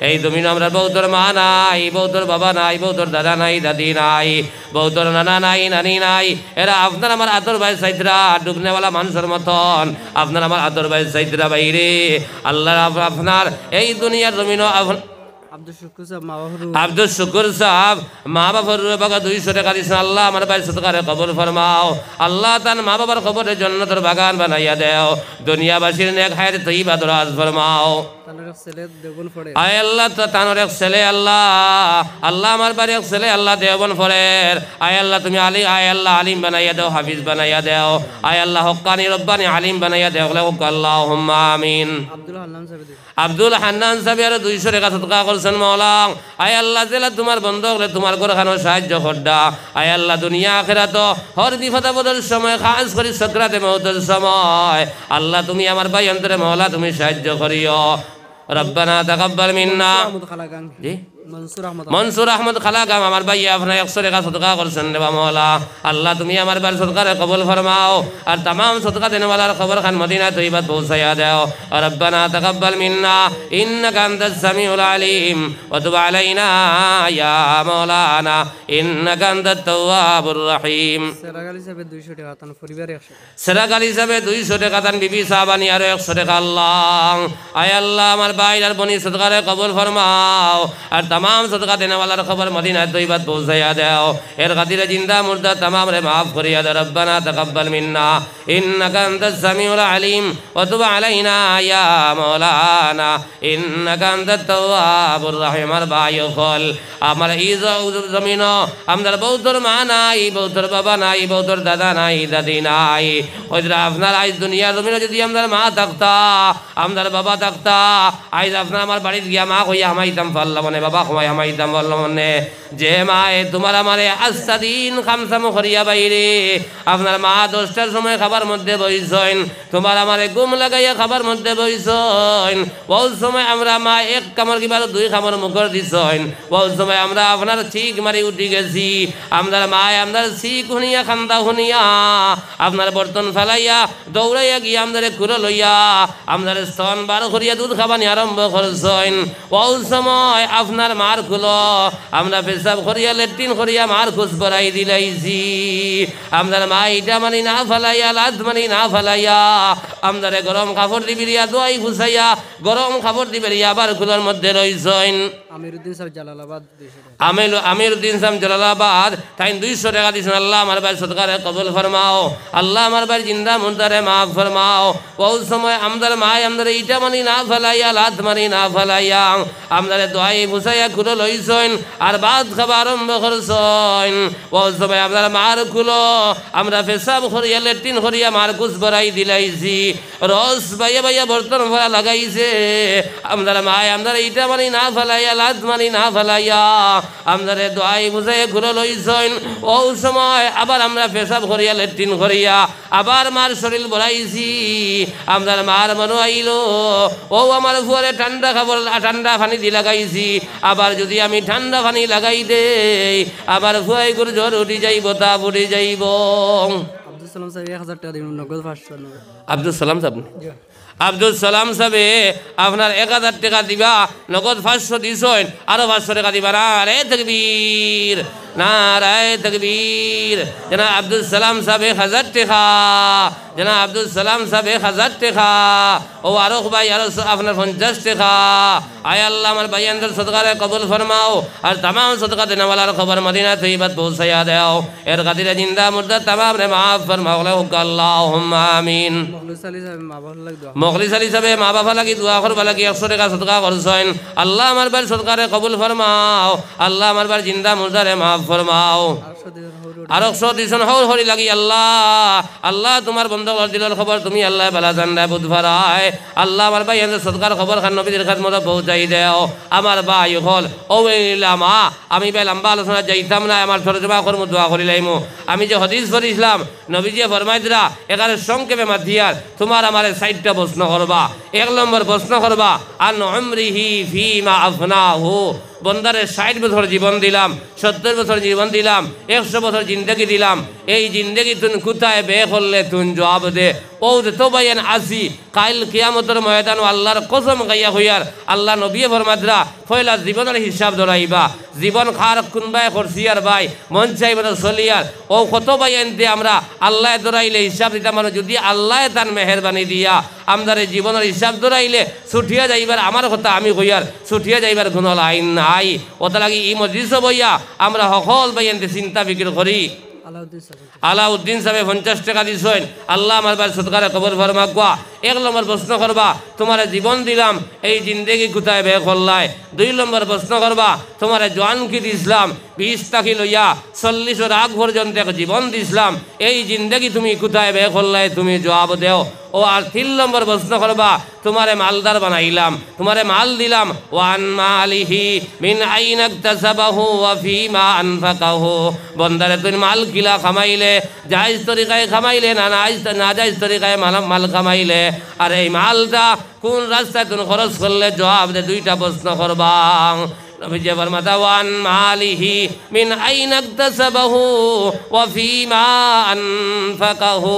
Speaker 1: এই জমিন আমরা বহুতর মা নাই বহুতর বাবা নাই বহুতর দাদা নাই দাদি নাই বহুতর নানা নাই নানি নাই এরা আপনার আমার আদর ভাই সাইদরা ডুবনেওয়ালা মানুষের মতন আপনার আমার আদর ভাই সাইদরা বাইরে আল্লাহ আপনার এই দুনিয়ার জমিন আব্দুল শুকুর সাহেব মা বাবার বাগা 200 টাকা দিয়েছেন আল্লাহ আমার ভাই সদকারে কবুল ফরমাও আল্লাহ তার মা বাবার কবরে জান্নাতের বাগান বানাইয়া দেও দুনিয়াবাসীর নেক হায়াত তৈয়বা দরাজ ফরমাও আয় আল্লাহ তানোর এক ছেলে আল্লাহ আল্লাহ আমার বাড়ি এক ছেলে আল্লাহ দেবন ফরের আয় আল্লাহ তুমি আলী আয় আল্লাহ আলিম বানাইয়া দেও হাফিজ বানাইয়া দেও আয় আল্লাহ হক্কানি রব্বানি আলিম বানাইয়া দেও আল্লাহুম্মা আমিন আব্দুল হান্নান সাহেব আর 200 টাকা সদকা করছেন মওলা আয় আল্লাহ জেলা তোমার বন্ধ হলে তোমার ঘর খানো সাহায্য করডা আয় আল্লাহ দুনিয়া আখিরাত হর বিপদ আপদের সময় খাস করে সাকরাতে মওতের সময় আল্লাহ তুমি আমার ভাই অন্তরে মওলা তুমি সাহায্য করিও রব্বানা তাকাব্বাল মিন্না জি মনসুর আহমদ খালাগাম আমার ভাই আপনার 100 টাকা সদকা করছেন রে মাওলা আল্লাহ তুমি আমার বার সদকারে কবুল ফরমাও আর तमाम সদকা দেনওয়ালার খবর খান মদিনা তৈয়বাত পৌঁছায়া দাও রব্বানা তাকাব্বাল মিন্না ইন্নাকা আনতাস সামিউল আলিম ওয়া তুব আলাইনা ইয়া মাওলানা ইন্নাকা আনতাত তাওয়াবুর রহিম সেরাগালি সাহেব 200 টাকা তান পরিবারে 100 সেরাগালি সাহেব 200 টাকা তান বিবি সাহাবানি আর 100 টাকা আল্লাহ আয় আল্লাহ আমার ভাই আর বনি সদকারে কবুল ফরমাও আর तमाम सदका देने वाला खबर मदीना तैयबत पहुंचाया दो एर खातिर जिंदा मुर्दा तमाम रे माफ करिया दे रब्बना तकब्बल मिन्ना इन्नका अंतस समीउल अलीम व तुब अलैना या मौलाना इन्नका अंतत तव्वाबुर रहीम আর ভাইও কল আমার এই জমিন আমদার বহুতর মা নাই বহুতর বাবা নাই বহুতর দাদা নাই দাদি নাই ওইরা আপনার আজ দুনিয়ার জমিনে যদি আমদার মা থাকতা আমদার বাবা থাকতা আজ আপনার আমার বাড়িতে গিয়া মা কইয়া আমাইতাম পারলাম মানে বাবা খোয়াই আমাইতাম বললাম মনে যে মায়ে তোমার আমারে আস্তা দিন খামসামো করিয়া বাইরে আপনার মা 10টার সময় খাবার মধ্যে বইছেন তোমার আমারে ঘুম লাগাইয়া খাবার মধ্যে বইছেন বহু সময় আমরা মা এক কামড় কিবার 2 কামড় মুখর দিছেন বহু সময় আমরা আপনার ঠিক মারি উঠি গেছি আপনার মায় আপনার শিখ শুনিয়া খান্দা শুনিয়া আপনার বর্তন ফেলাইয়া দৌড়াইয়া গিয়ে আমাদের কুড়ো লইয়া আপনার স্তন বার করিয়া দুধ খাবানি আরম্ভ করছেন বহু সময় আপনার মার খুলো আমরা পেশাব করিয়া লেট্রিন করিয়া মার খুশ বরাই দিলাইছি আপনার মা ইটা মানি না ফেলাইয়া লাদ মানি না ফেলাইয়া আমাদের গরম কাপড় দিবিরিয়া দোয়াই ঘুষাইয়া গরম কাপড় দিবিরিয়া আবার কুলোর মধ্যে রইছেন
Speaker 3: আমিরউদ্দিন সাহেব জালালাবাদ
Speaker 1: আমিরউদ্দিন সাহেব জালালাবাদ তাই 200 টাকা দিয়েছেন আল্লাহ আমার ভাই সদকারে কবুল ফরমাও আল্লাহ আমার ভাই জিন্দা মুর্দারে মাফ ফরমাও বহু সময় আমাদের মায় আমাদের ইটা মানি না ফেলাইয়া লাত মানি না ফেলাইয়া আমাদের দোয়াই বুঝাইয়া খুলো লইছেন আর ভাত খাবার আরম্ভ করছেন বহু সময় আপনার মার খুলো আমরা পেশাব করিয়া লেট্রিন করিয়া মার কুচ বরাই দিলাইছি রস বাইয়া বাইয়া বর্তন ভরা লাগাইছে আমাদের মায় আমাদের ইটা মানি না ফেলাইয়া লাত মানি না ফেলাইয়া আমাদের দোয়াই বুঝাইয়া খুলো লইছেন বহু সময় আবার আমরা পেশাব করিয়া লেট্রিন করিয়া আবার মার শরীর বড়াইছি আমাদের মার মনো আইল ও আমার ফুয়ারে ঠান্ডা খাবার ঠান্ডা পানি দিয়ে লাগাইছি আবার যদি আমি ঠান্ডা পানি লাগাই দেই আমার ফুয়াই করে জ্বর উঠি যাইব তা উঠে যাইব
Speaker 3: আব্দুল সালাম সাহেব 1000 টাকা দিন নগদ 500
Speaker 1: আব্দুল সালাম সাহেব আব্দুল সালাম সাহেবে আপনার 1000 টাকা দিবা নগদ 500 দিছেন আরো 500 টাকা দিবা না রে তকবীর নারায়ে তকবীর জনাব আব্দুল সালাম সাহেব 1000 টাকা জনাব আব্দুল সালাম সাহেব 1000 টাকা ও আরো ভাই আরো আপনার 50 টাকা আয় আল্লাহ আমার ভাইয়ানদের সদকারে কবুল ফরমাও আর तमाम সদকা দেনেওয়ালার খবর মদিনা তৈয়বাত পৌঁছায়া দাও এর খাতিরে জিন্দা মুর্দা तमाम রে মাফ ফরমাও আল্লাহুম্মা আমিন
Speaker 3: মুখলিস আলী সাহেব মা বাবার লাগি দোয়া
Speaker 1: মুখলিস আলী সাহেব মা বাবা লাগি দোয়া করবা লাগি 100 টাকা সদকা করছেন আল্লাহ আমার ভাই সদকারে কবুল ফরমাও আল্লাহ আমার ভাই জিন্দা মুর্দারে মাফ ফরমাও আর 100 দিন হর হরি লাগি আল্লাহ আল্লাহ তোমার বন্ধুর দিলের খবর তুমি আল্লাহ বালা জান্নাত বুধভারায় আল্লাহ আমার ভাই এর সদকার খবর খান নবীর খাদমত পৌঁছাই দাও আমার ভাই হল ও ইলামা আমি ভাই লম্বা আলোচনা যাইতাম না আমার তরজমা করমু দোয়া করিলাইমু আমি যে হাদিস পড়িছিলাম নবীজি ফরমাইতরা এখানে সংক্ষেপে মাতিয়ার তোমার আমারে 60টা প্রশ্ন করবা 1 নম্বর প্রশ্ন করবা আন উমরিহি ফিমা আফনাহু বন্দারে 60 বছর জীবন দিলাম 70 বছর জীবন দিলাম 100 বছর জিন্দগি দিলাম এই জিন্দগি তুই কোথায় বে করলে তুই জবাব দে ও তো ভাইয়ান আসি কাল কিয়ামতের ময়দান আল্লাহর কসম গাইয়া হইয়ার আল্লাহ নবী ফরমাদরা পয়লা জীবনের হিসাব ধরাইবা জীবন খার কোনবাই করছিয়ার ভাই মন চাইবে না চলিয়ার ও কত ভাইয়ান দে আমরা আল্লাহ ধরাইলে হিসাব দিতাম মানে যদি আল্লাহ তার মেহেরবানি দিয়া আমাদের জীবনের হিসাব ধরাইলে ছুটিয়া যাইবার আমার কথা আমি হইয়ার ছুটিয়া যাইবার কোনো লাইন নাই ওটা লাগি ই মজলিস বইয়া আমরা সকল ভাইয়ান চিন্তা ফিকির করি আলাউদ্দিন সাহেব 50 টাকা দিছেন আল্লাহ আমার ভাই সদকারে কবর ফরমা কোয়া 1 নম্বর প্রশ্ন করবা তোমার জীবন দিলাম এই জিন্দেগি কোথায় বে করলাই 2 নম্বর প্রশ্ন করবা তোমার জওয়ান কি দিছিলাম 20 টাকি লইয়া 40 রাগ পর্যন্ত জীবন দিছিলাম এই জিন্দেগি তুমি কোথায় বে করলাই তুমি জবাব দাও ও আর 3 নম্বর প্রশ্ন করবা তোমারে মালদার বানাইলাম তোমারে মাল দিলাম ওয়ান মালিহি মিন আইনা ইকতাসাবাহু ওয়া ফিমা আনফাকাহু বন্দারে তুই মাল কিলা কামাইলে জায়েজ তরিকায় কামাইলে না নাজায়েজ তরিকায় মাল কামাইলে আর এই মালটা কোন রাস্তায় তুমি খরচ করলে জবাব দে 2টা প্রশ্ন করবা নবীজি ফরমাতা ওয়ান মালিহি মিন আইনা ইকতাসাবাহু ওয়া ফিমা আনফাকাহু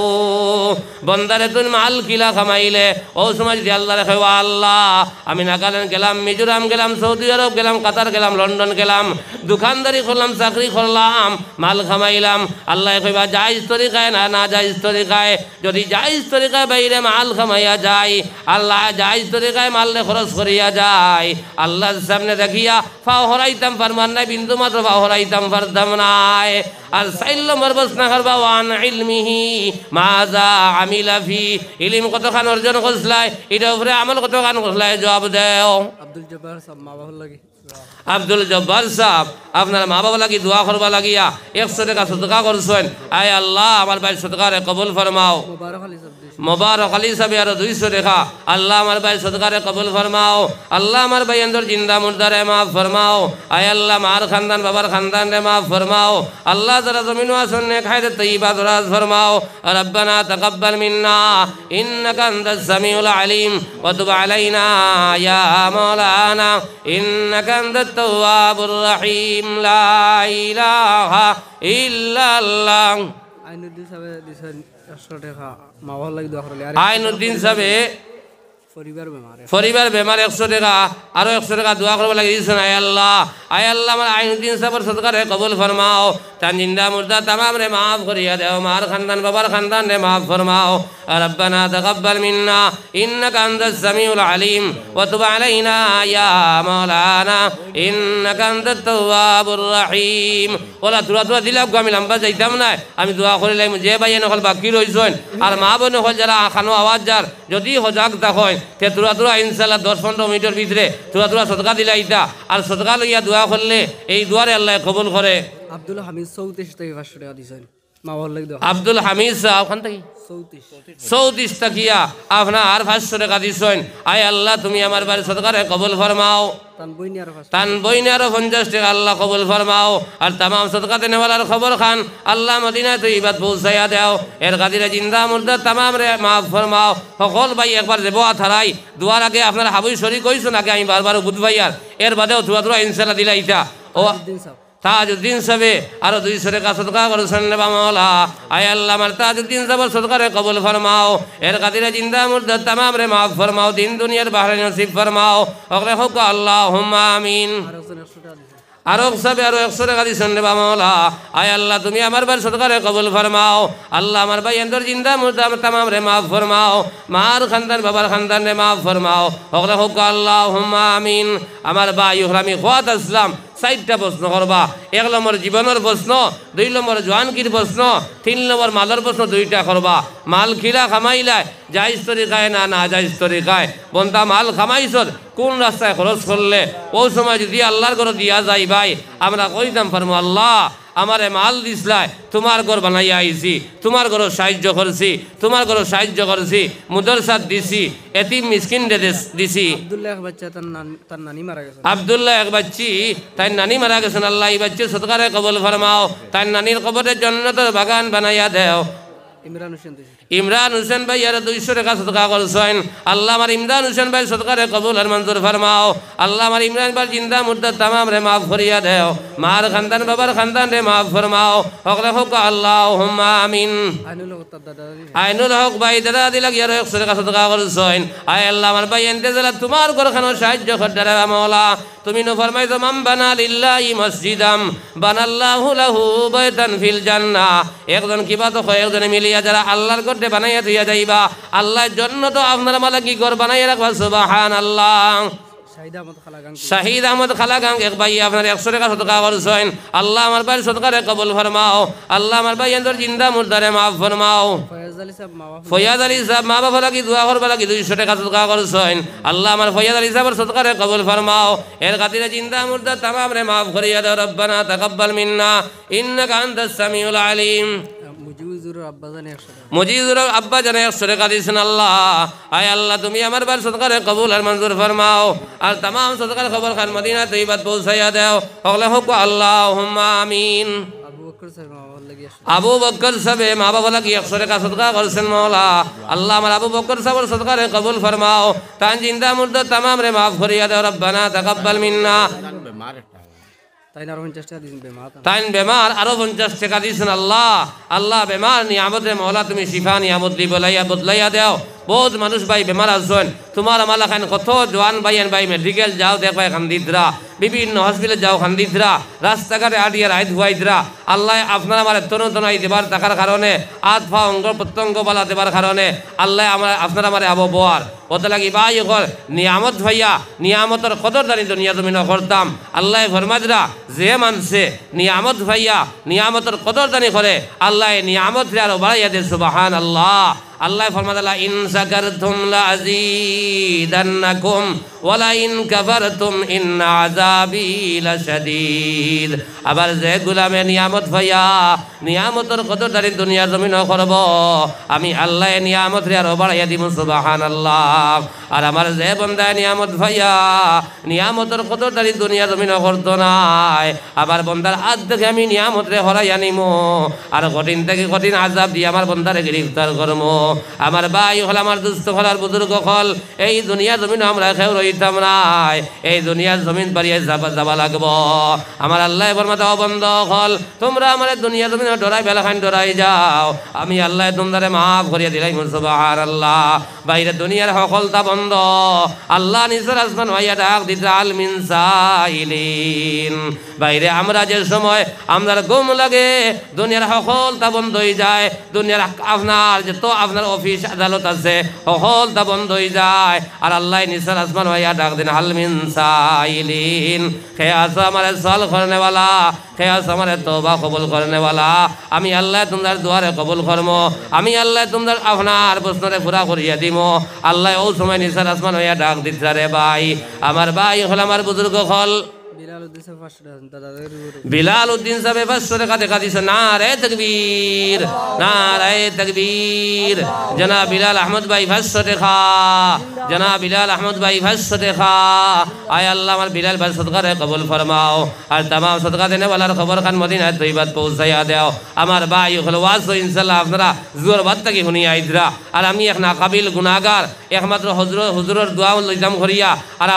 Speaker 1: বন্দারে তুই মাল কিলা কামাইলে ও সময় যদি আল্লাহ রেখে আল্লাহ আমি নাগাল্যান্ড গেলাম মিজোরাম গেলাম সৌদি আরব গেলাম কাতার গেলাম লন্ডন গেলাম দোকানদারি করলাম চাকরি করলাম মাল কামাইলাম আল্লাহ কইবা জায়েজ তরিকায় না নাজায়েজ তরিকায় যদি জায়েজ তরিকায় বাইরে মাল কামাইয়া যায় আল্লাহ জায়েজ তরিকায় মাল খরচ করিয়া যায় আল্লাহর সামনে দেখিয়া ফাও হরাইতাম ফরমান নাই বিন্দু মাত্র ফাও হরাইতাম ফরদাম নাই আর 4 নম্বর প্রশ্ন করবা ওয়ান ইলমিহি মাযা আমিলা ফি ইলম কতখান অর্জন করছলাই এটার উপরে আমল কতখান করছলাই জবাব দাও
Speaker 3: আব্দুল জব্বার সাহেব মা বাবার লাগি
Speaker 1: আব্দুল জব্বার সাহেব আপনার মা বাবা লাগি দোয়া করবা লাগিয়া 100 টাকা সদকা করছেন আয় আল্লাহ আমার ভাই সদকারে কবুল ফরমাও
Speaker 3: মুবারক আলী সাহেব
Speaker 1: মোবারক আলী সাহেব আরো 200 টাকা আল্লাহ আমার ভাই সদকারে কবুল ফরমাও আল্লাহ আমার ভাই এন্দর জিন্দা মুর্দারে মাফ ফরমাও আয় আল্লাহ মার খানদান বাবার খানদান রে মাফ ফরমাও আল্লাহ যারা জমিন ওয়াসন নে খায়রে তয়্যিবা দরাজ ফরমাও রব্বানা তাকাব্বাল মিন্না ইন্নাকা আনতাস সামিউল আলিম ওয়া তুব আলাইনা ইয়া মাওলানা ইন্নাকা আনতাত তাওয়াবুর রহিম লা ইলাহা ইল্লাল্লাহ
Speaker 3: আইনুদ্দিন সাহেব দিছেন 100 টাকা মা ভালো লাগি দোয়া করলে আর
Speaker 1: আইনুদ্দিন সাহেব
Speaker 3: পরিবার বেমার
Speaker 1: 100 টাকা আরো 100 টাকা দোয়া করব লাগে দিছেন আয় আল্লাহ আমার আইনুদ্দিন সাহেবের সদকারে কবুল ফরমাও তান জিন্দা মুর্দা तमाम রে মাফ করিয়া দাও মার খানদান বাবার খানদান রে মাফ ফরমাও রব্বানা তাকাব্বাল মিন্না ইন্নাকা আনতাস সামিউল আলিম ওয়া তুব আলাইনা ইয়া মাওলানা ইন্নাকা আনতাত তাওয়াবুর রহিম ওলা তুরা দিলাম আমি লম্বা যাইতাম না আমি দোয়া করিলাম যে ভাই নকল বাকি রইছেন আর মা বোন হল যারা খানো আওয়াজ যার যদি সজাগ থাকেন তে তুরা ইনশাআল্লাহ 10-15 মিনিটের ভিতরে তুরা সদকা দিলাইতা আর সদকা লইয়া দোয়া করলে এই দোয়ারে আল্লাহ কবুল করে
Speaker 3: আব্দুল হামিদ 34 থেকে 500 টাকা দিছেন মা ভালো লাগি দোয়া
Speaker 1: আব্দুল হামিদ সাহেব ওখান থেকে 34 টাকিয়া আপনার 500 টাকা দিছেন আয় আল্লাহ তুমি আমার বাড়ি সদকারে কবুল ফরমাও তান বইনে আরো 50 টাকা আল্লাহ কবুল ফরমাও আর तमाम সদকাতে নেওয়ালার খবর খান আল্লাহ মদিনায় তৈয়বাত পৌঁছায়া দাও এর কাদিরে জিন্দা মুর্দা तमाम রে মাফ ফরমাও সকল ভাই একবার দেব আথারাই দুয়ার আগে আপনার হাবুই শরীক কইছো নাকি আমি বারবার বুধ ভাইয়ার এর বাদেও তুরা ইনশাআল্লাহ দিলাইতা ও তাজউদ্দিন সাহেব আরো 200 টাকা সদকা করেছেন রে মাওলা আয় আল্লাহ আমার তাজউদ্দিন সাহেবের সদকারে কবুল ফরমাও এর কাদিরে জিন্দা মুর্দা तमाम রে মাফ ফরমাও দিন দুনিয়ার বাহরে নসিব ফরমাও ওরে হোক আল্লাহুম্মা আমিন আরো সাহেব আরো 100 টাকা দিছেন রে মাওলা আয় আল্লাহ তুমি আমার বার সদকারে কবুল ফরমাও আল্লাহ আমার ভাই এন্দর জিন্দা মুর্দা तमाम রে মাফ ফরমাও মার খানদান বাবার খানদান রে মাফ ফরমাও ওরে হোক আল্লাহুম্মা আমিন আমার ভাই ইহরামি খাওয়াত আসলাম 4টা প্রশ্ন করবা 1 নম্বর জীবনের প্রশ্ন 2 নম্বর জওয়ানকির প্রশ্ন 3 নম্বর মালের প্রশ্ন 2টা করবা মাল খিলা খামাইলা জায়েজ তরিকায় না জায়েজ তরিকায় বন্ধা মাল খামাইছ কোন রাস্তায় খরচ করলে ওই সময় যদি আল্লাহর ঘর দিয়া যায় ভাই আমরা কইতাম পারবো আল্লাহ আমারে মাল দিসলাই তোমার ঘর বানাইয়া আইছি তোমার ঘর সাহায্য করছি তোমার ঘর সাহায্য করছি মুদরসাত দিছি এতিম মিসকিন দিছি আব্দুল্লাহ এক বাচ্চি তাই নানি মারা গেছেন আল্লাহ এই বাচ্চি সদকারে কবুল ফরমাও তাই নানির কবরে জান্নাতের বাগান বানাইয়া দেও ইমরান হোসেন ভাই আর 200 টাকা সদকা করছেন আল্লাহ আমার ইমরান হোসেন ভাই সদকারে কবুল আর মঞ্জুর ফরমাও আল্লাহ আমার ইমরান ভাই জিন্দা মুর্দা तमाम রে মাফ করিয়া দেও মার খানদান বাবার খানদান রে মাফ ফরমাও ওরে হোক আল্লাহুম্মা আমিন আইনুল হক ভাই দাদা দিলা গিয়া 100 টাকা সদকা করছেন আয় আল্লাহ আমার ভাই এন্তেজালা তোমার ঘরখানো সাহায্য করতে রে মাওলা তুমি নো ফরমাইছো মান বানা লিল্লাহি মসজিদাম বানাল্লাহু লাহু বাইতান ফিল জান্নাহ একজন কিবা তো কয়েকজনে মিলিয়া যারা আল্লাহর ঘরতে বানাইয়া দিয়া যাইবা আল্লাহর জন্য তো আপনারা মালা কি ঘর বানাইয়া রাখবা সুবহানাল্লাহ শাহিদ আহমদ খালাগাং এক ভাই আপনার 100 টাকা সদকা করছেন আল্লাহ আমার ভাই সদকারে কবুল ফরমাও আল্লাহ আমার ভাই এন্দর জিন্দা মুর্দারে মাফ ফরমাও ফয়াজ আলী সাহেব মা বাবা লাগি দোয়া করবা লাগি 200 টাকা সদকা করছেন আল্লাহ আমার ফয়াজ আলী সাহেবের সদকারে কবুল ফরমাও এর খাতিরে জিন্দা মুর্দা तमाम রে মাফ করিয়া দাও রব্বানা তাকাব্বাল মিন্না ইন্নাকা আনতাস সামিউল আলিম মুজিজুর আব্বা জানে 100 টাকা দিয়েছেন আল্লাহ আয় আল্লাহ তুমি আমার বার সদকারে কবুল আর মঞ্জুর ফরমাও আর तमाम সদকার খবর খান মদিনা তৈয়বাত পৌঁছাইয়া দাও ওগলা হোক আল্লাহুম্মা আমিন আবু বকর সাহেব মা বাবা লাগি 100 টাকা সদকা করছেন মাওলা আল্লাহ আমার আবু বকর সাহেবের সদকারে কবুল ফরমাও তান জিন্দা মুর্দা तमाम রে মাফ করিয়া দাও রব্বানা তাকাব্বাল মিন্না তাইন বেমার আরো 50 টাকা দিয়েছেন আল্লাহ বেমার নিয়ামত রে মাওলা তুমি শিফা নিয়ামত দি বদলাইয়া দাও বহুত মানুষ ভাই বেমার আছেন তোমার আমালা খান কত জওয়ান ভাইয়ান ভাই মেডিকেল যাও দেখো খান্দিদরা বিভিন্ন হসপিটালে যাও খান্দিদরা রাস্তাঘাটে আডিয়ার আইদ হুয়াইদরা আল্লাহ আপনার আমার তনুতনাই দেবার টাকার কারণে আত ফা অঙ্গ প্রত্যঙ্গ বালা দেবার কারণে আল্লাহ আপনার আমার আবহাওয়ার কত লাগি ভাই কর নিয়ামত ভাইয়া নিয়ামতের কদর দানি দুনিয়া তুমি ন করতাম আল্লাহ ফরমাদরা যে মানছে নিয়ামত ভাইয়া নিয়ামতের কদর দানি করে আল্লাহ নিয়ামত রে আরো বাড়াইয়া দে সুবহানাল্লাহ আল্লাহ ফরমাদাল্লাহ ইন শাকারতুম লাযীদান্নাকুম ওয়ালা ইন কাফারতুম ইন্না আযাবি লাশাদীদ। আবার যে গোলামে নিয়ামত ভাইয়া নিয়ামতের কদরদারি দুনিয়ার জমিন করব, আমি আল্লাহ নিয়ামত রে আরো বাড়াইয়া দিব সুবহানাল্লাহ। আর আমার যে বান্দা নিয়ামত ভাইয়া নিয়ামতের কদরদারি দুনিয়ার জমিন করতো নাই, আবার বন্দার হাত থেকে আমি নিয়ামত রে হরাইয়া নিমো, আর কঠিন থেকে কঠিন আযাব দিয়ে আমার বন্দারে গ্রেফতার করবো। আমার ভাই হল, আমার দুস্থ হল, আর বুজুর্গ হল, এই দুনিয়ার জমিন আমরা কেউ রইতাম নাই, এই দুনিয়ার জমিন পারিয়ে যাবা লাগবো। আমার আল্লাহ ফরমাতে ও বন্ধ হল, তোমরা আমার দুনিয়ার জমিন ডরাই বেলাখান ডরাই যাও, আমি আল্লাহ তোমাদের মাফ করিয়া দিলাই সুবহানাল্লাহ। বাইরে দুনিয়ার সকলতা বন্ধ, আল্লাহ নিজের আসমান ভাইয়া ডাক দিতে আল মিন সাইলিন। বাইরে আমরা যে সময় আপনার ঘুম লাগে দুনিয়ার সকলতা বন্ধ হয়ে যায়, দুনিয়ার আপনার যে তো আপনার অফিস আদালত আছে সকলতা বন্ধ হয়ে যায়, আর আল্লাহ নিজের আসমান ভাইয়া ডাক দিন আল মিন সাইলিন। কে আছো আমার সল করনে वाला, কে আছো আমার তওবা কবুল করনে वाला, আমি আল্লাহ তোমার দুয়ারে কবুল করবো, আমি আল্লাহ তোমার আপনার প্রশ্নরে পুরা করিয়া দিব। আল্লাহ ও সময় নিসার আসমান হইয়া ডাক দিচ্ছে রে ভাই। আমার ভাই হল, আমার বুজুর্গ হল, বিলাল উদ্দিন সাহেব 500 টাকা দেখা দিছে। নারে তাকবীর, নারে তাকবীর। জনাব বিলাল আহমদ ভাই 500 টাকা, জনাব বিলাল আহমদ ভাই 500 টাকা। আয় আল্লাহ আমার বিলাল ভাই সদকারে কবুল ফরমাও, আর तमाम সদকা দেনে ওয়ালার খবর খান মদিনা তৈবাত পৌঁছাইয়া দাও। আমার ভাই হল ওয়াজ ইনশাআল্লাহ আপনারা জোর বাদ থেকে শুনি আইদরা, আর আমি এক নাকাবিল গুনাহগার, একমাত্র হুজুরের দোয়া লইতাম করিয়া, আর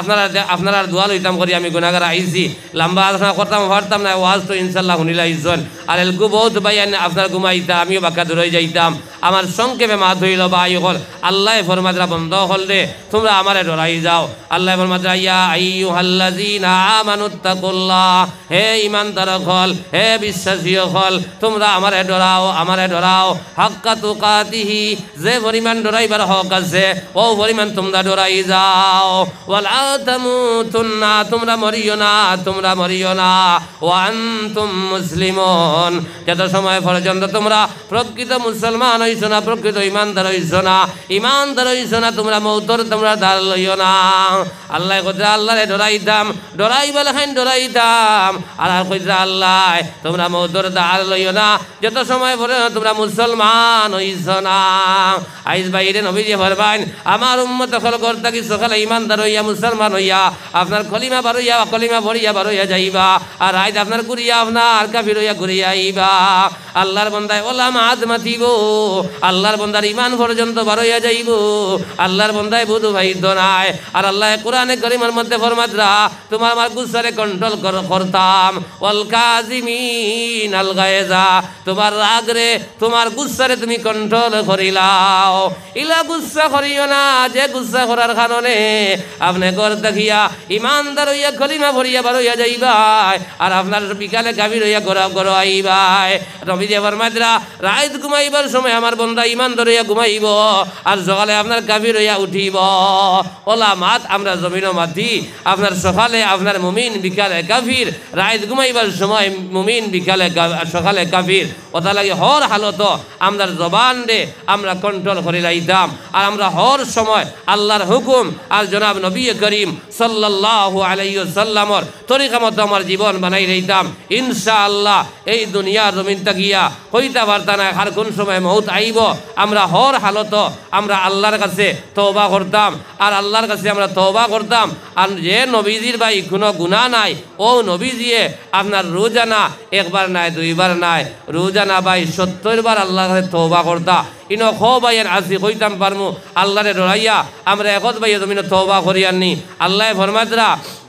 Speaker 1: আপনারা দোয়া লইতাম করিয়া আমি গুনাহগার আইছি। লম্বা আলোচনা করতাম পারতাম না, ওয়াজ তো ইনশাআল্লাহ শুনিলাইছেন। আর এলগু বহুত ভাই আপনার ঘুমাইতা, আমিও বাক্কা দূরে যাইতাম। আমার সংক্ষেপে মাত হইল ভাই হল, আল্লাহ ফরমাদরা বন্ধ হল রে, তোমরা আমারে ডরাই যাও। আল্লাহ ফরমাদরা ইয়া আইয়ুহাল্লাযীনা আমানুত্তাকুল্লাহ, হে ঈমানদার হল, হে বিশ্বাসী হল, তোমরা আমারে ডরাও, আমারে ডরাও। হাক্কা তুকাতিহি, যে পরিমাণ ডরাইবার হক আছে ও পরিমাণ তোমরা ডরাই যাও। ওয়ালা তামুতুন্না, তোমরা মরিও না, তোমরা মরিও না। ওয়া আনতুম মুসলিমুন, যত সময় পর্যন্ত তোমরা প্রকৃত মুসলমান হইছো না, প্রকৃত ইমানদার হইছো না, ইমানদার হইছো না, তোমরা মৌতর তোমরা দাঁড় লইও না। আল্লাহ কইরা আল্লাহরে ডরাইতাম, ডরাইবা লেখান ডরাইতাম, আর কইরা আল্লাহ তোমরা মৌতর দাঁড় লইও না যত সময় পর্যন্ত তোমরা মুসলমান হইছো না। আইজ বাইরে নবীজি ফরমাইন, আমার উম্মত সকল করতে কি সকালে ইমানদার হইয়া মুসলমান হইয়া আপনার কলিমা বারইয়া কলিমা ভরিয়া বারইয়া যাইবা, আর আইজ আপনার ঘুরিয়া আপনার কাফির হইয়া ঘুরিয়া আইবা। আল্লাহর বন্দায় ওলাম আদ মাতিব, আল্লাহর বন্দার ইমান পর্যন্ত বারইয়া যাইব, আল্লাহর বন্দায় বুধু ভাইদ নাই। আর আল্লাহ কোরআনে কারীমের মধ্যে ফরমাদরা তোমার আমার গুসারে কন্ট্রোল করতাম, ওয়াল কাযিমিন আল গায়জা, তোমার রাগরে তোমার গুসারে তুমি কন্ট্রোল করিলাও। ইলা গুসা করিও না, যে গুসা করার কারণে আপনি ঘর দেখিয়া ইমানদার হইয়া কলিমা ভরিয়া বারইয়া যাইবাই, আর আপনার বিকালে কাফির হইয়া ঘর আইবাই। নবীজি ফরমাইদরা রাত ঘুমাইবার সময় আমার বন্দা ইমানদার হইয়া ঘুমাইব, আর সকালে আপনার কাফির হইয়া উঠিব। ওলা মাত আমরা জমিনও মাতি, আপনার সকালে আপনার মুমিন, বিকালে কাফির। রাত ঘুমাইবার সময় মুমিন, বিকালে সকালে কাফির। ওটা লাগে হর হালত আমরা জবান রে আমরা কন্ট্রোল করে লাইতাম, আর আমরা হর সময় আল্লাহর হুকুম আর জনাব নবী করিম সাল্লাল্লাহু আলাইহি ওয়াসাল্লামর তরিকা মতো আমার জীবন বানাই রইতাম। ইনশাআল্লাহ এই দুনিয়ার জমিন তাকিয়া হইতে পারতা না আর কোন সময় মউত আইব। আমরা হর হালত আমরা আল্লাহর কাছে তওবা করতাম, আর আল্লাহর কাছে আমরা তওবা করতাম। আর যে নবীজির ভাই কোনো গুনাহ নাই, ও নবীজিয়ে আপনার রোজানা একবার নাই, দুইবার নাই, রোজানা ভাই 70 বার আল্লাহর কাছে তওবা করতা। ইনো খো ভাইয়ের আসি কইতাম পারমু আল্লাহরে ডরাইয়া আমরা একত ভাইয়ে জমিনে তওবা করিয়াননি। আল্লাহ ফরমাদরা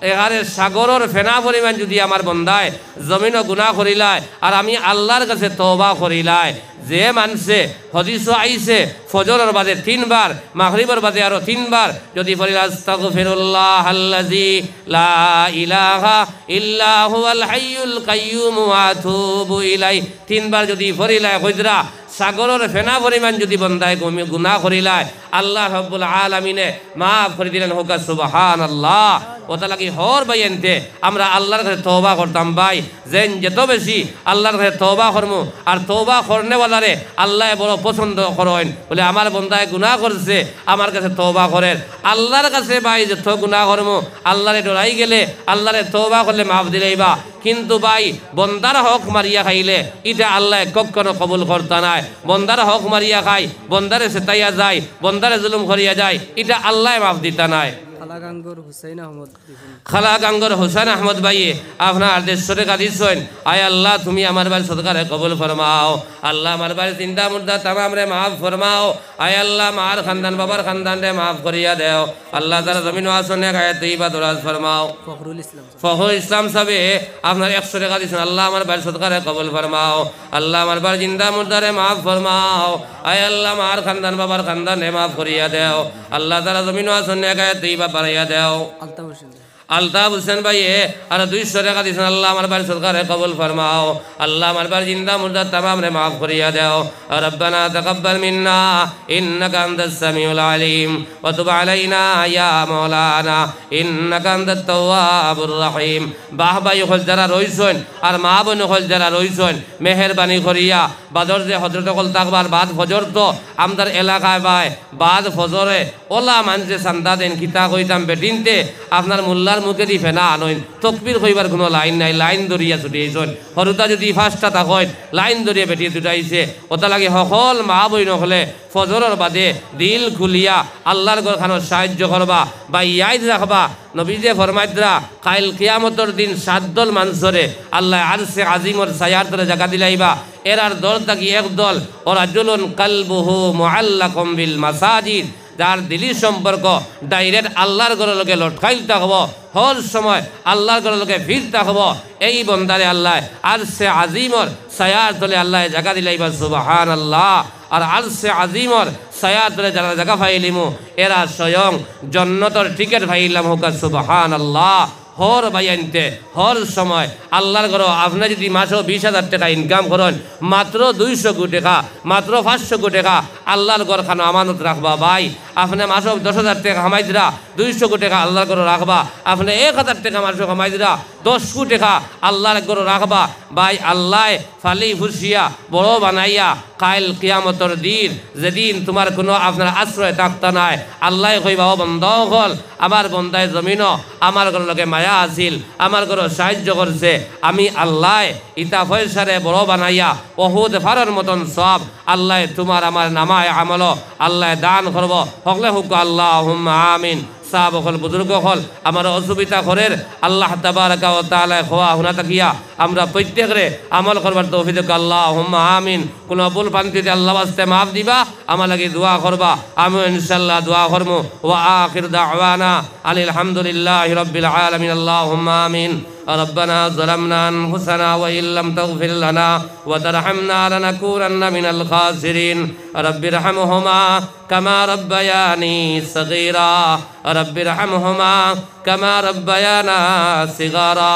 Speaker 1: এখানে সাগরের ফেনা পরিমাণ যদি আমার বন্দায় জমিনও গুনাহ করিলায়, আর আমি আল্লাহর কাছে তওবা করিলায়, যে মানছে হদিস আইছে ফজরের বাদে 3 বার, মাগরিবের বাদে আরো 3 বার যদি পড়ি আস্তাগফিরুল্লাহ আল্লাযী লা ইলাহা ইল্লা হুয়াল হাইয়ুল কাইয়্যুম ওয়া আতুবু ইলাইহি 3 বার যদি পড়িলায় কইরা সাগরের ফেনা পরিমাণ যদি বন্দায় গুনাহ করিলায়, আল্লাহ রাব্বুল আলামিনে মাফ করে দিলেন। হোক সুবহানাল্লাহ। ওটা লাগি হর ভাই এনতে আমরা আল্লাহর কাছে তওবা করতাম ভাই যেন যত বেশি আল্লাহর কাছে তওবা করমু আর তওবা করনেওয়ালারে আল্লাহ বড় পছন্দ করেন বলে আমার বন্দায় গুনাহ করছে আমার কাছে তওবা করেন আল্লাহর কাছে ভাই যত গুনাহ করমু আল্লাহরে ডরাই গেলে আল্লাহরে তওবা করলে মাফ দিলেইবা কিন্তু ভাই বন্দার হক মারিয়া খাইলে এটা আল্লাহ কখনো কবুল করতা নাই বন্দার হক মারিয়া খাই বন্দারে সেতাইয়া যায় বন্দারে জুলুম করিয়া যায় এটা আল্লাহ মাফ দিতা নাই খালা গাঙ্গর হুসেন আহমদ ভাই আপনার দেশরে কাঁদিছেন আয় আল্লাহ তুমি আমার বাড়ি সদকারে কবুল ফরমাও আল্লাহ আমার বাড়ি চিন্তা মুর্দা তামাম রে মাফ ফরমাও আয় আল্লাহ মার খানদান বাবার খানদান রে মাফ করিয়া দেও আল্লাহ তারা জমিন আসনে গায়ে তুই বা দরাজ ফরমাও ফখরুল ইসলাম সাহেব আপনার 100 টাকা দিয়েছেন আল্লাহ আমার বাড়ি সদকারে কবুল ফরমাও আল্লাহ আমার বাড়ি চিন্তা মুর্দা রে মাফ ফরমাও আয় আল্লাহ মার খানদান বাবার খানদান রে মাফ করিয়া দেও আল্লাহ তারা জমিন আসনে গায়ে তুই বা বাড়াইয়া দেও আলতাফ হোসেন ভাই আর 200 টাকা দিয়েছেন আল্লাহ আমার বাড়ি সরকারে কবুল ফরমাও আল্লাহ আমার বাড়ি জিন্দা মুর্দা তামাম রে মাফ করিয়া দাও রব্বানা তাকাব্বাল মিন্না ইন্নাকা আনতাস সামিউল আলিম ওয়া তুব আলাইনা ইয়া মাওলানা ইন্নাকা আনতাত তাওয়াবুর রহিম বাহ ভাই হল যারা রইছেন আর মা বোন হল যারা রইছেন মেহেরবানি করিয়া বাদর যে হযরত কল তাকবার বাদ ফজর তো আমদার এলাকায় ভাই বাদ ফজরে ওলা মানছে সান্দা দেন কিতা কইতাম বেটিনতে আপনার মোল্লার মুখে দি ফেনা আনইন তকবির কইবার কোনো লাইন নাই লাইন দরিয়া ছুটিয়েছেন হরুতা যদি ফার্স্টটা থাকেন লাইন দরিয়া বেটিয়ে ছুটাইছে ওটা লাগে সকল মা বই নহলে ফজরের বাদে দিল খুলিয়া আল্লাহর গরখানোর সাহায্য করবা বা ইয়াদ রাখবা নবীজে ফরমাইদরা কাইল কিয়ামতর দিন 7 দল মানুষরে আল্লাহ আরশে আজিমর ছায়ার তলে জায়গা দিলাইবা এরার দল থাকি এক দল ওরা জুলুন কালবুহু মুআল্লাকুম বিল মাসাজিদ যার দিলির সম্পর্ক ডাইরেক্ট আল্লাহর ঘরের লোকে লটকাইতে হব হর সময় আল্লাহর ঘরের লোকে ফিরতে হব এই বন্দারে আল্লাহ আরশে আজিমর ছায়ার তলে আল্লাহ জায়গা দিলাইবা সুবহানাল্লাহ আর আরশে আজিমর ছায়ার তলে যারা জায়গা পাইলিমু এরা স্বয়ং জান্নাতের টিকিট পাইলাম হোক সুবহানাল্লাহ হর বাইনতে হর সময় আল্লাহর ঘর আপনি যদি মাসও 20,000 টাকা ইনকাম করেন মাত্র 200 কোটি টাকা মাত্র 500 কোটি টাকা আল্লাহর ঘর খানো আমানত রাখবা ভাই আপনি মাসও 10,000 টাকা কামাই দিরা 200 কোটি টাকা আল্লাহর ঘর রাখবা আপনি 1,000 টাকা মাসও কামাই দিরা 10 কোটি টাকা আল্লাহর ঘর রাখবা ভাই আল্লাহ ফালি ফুসিয়া বড় বানাইয়া কাইল কিয়ামতর দিন যেদিন তোমার কোনো আপনার আশ্রয় থাকতা নাই আল্লাহ কইবা ও বন্ধ হল আমার বন্দায় জমিনও আমার ঘর লোকে মায়া আছিল আমার ঘর সাহায্য করছে আমি আল্লাহ ইতা ফয়সারে বড় বানাইয়া বহুত ফারার মতন সব আল্লাহ তোমার আমার নামায় আমল আল্লাহ দান করব হকলে হুক আল্লাহুম্মা আমিন সাহাব হল বুজুর্গ হল আমার অসুবিধা করের আল্লাহ তাবারাকা ওয়া তাআলা খোয়া হুনা তাকিয়া আমরা প্রত্যেকরে আমল করবার তৌফিক দেক আল্লাহুম্মা আমিন কোন ভুল পান্তিতে আল্লাহ ওয়াস্তে মাফ দিবা আমার লাগি দোয়া করবা আমি ইনশাআল্লাহ দোয়া করমু ওয়া আখির দাওয়ানা আলহামদুলিল্লাহি রাব্বিল আলামিন আল্লাহুম্মা আমিন ربنا ظلمنا أنفسنا وإن لم تغفر لنا وترحمنا لنكونن من الخاسرين رب ارحمهما كما ربياني صغيرا رب ارحمهما كما ربيانا صغارا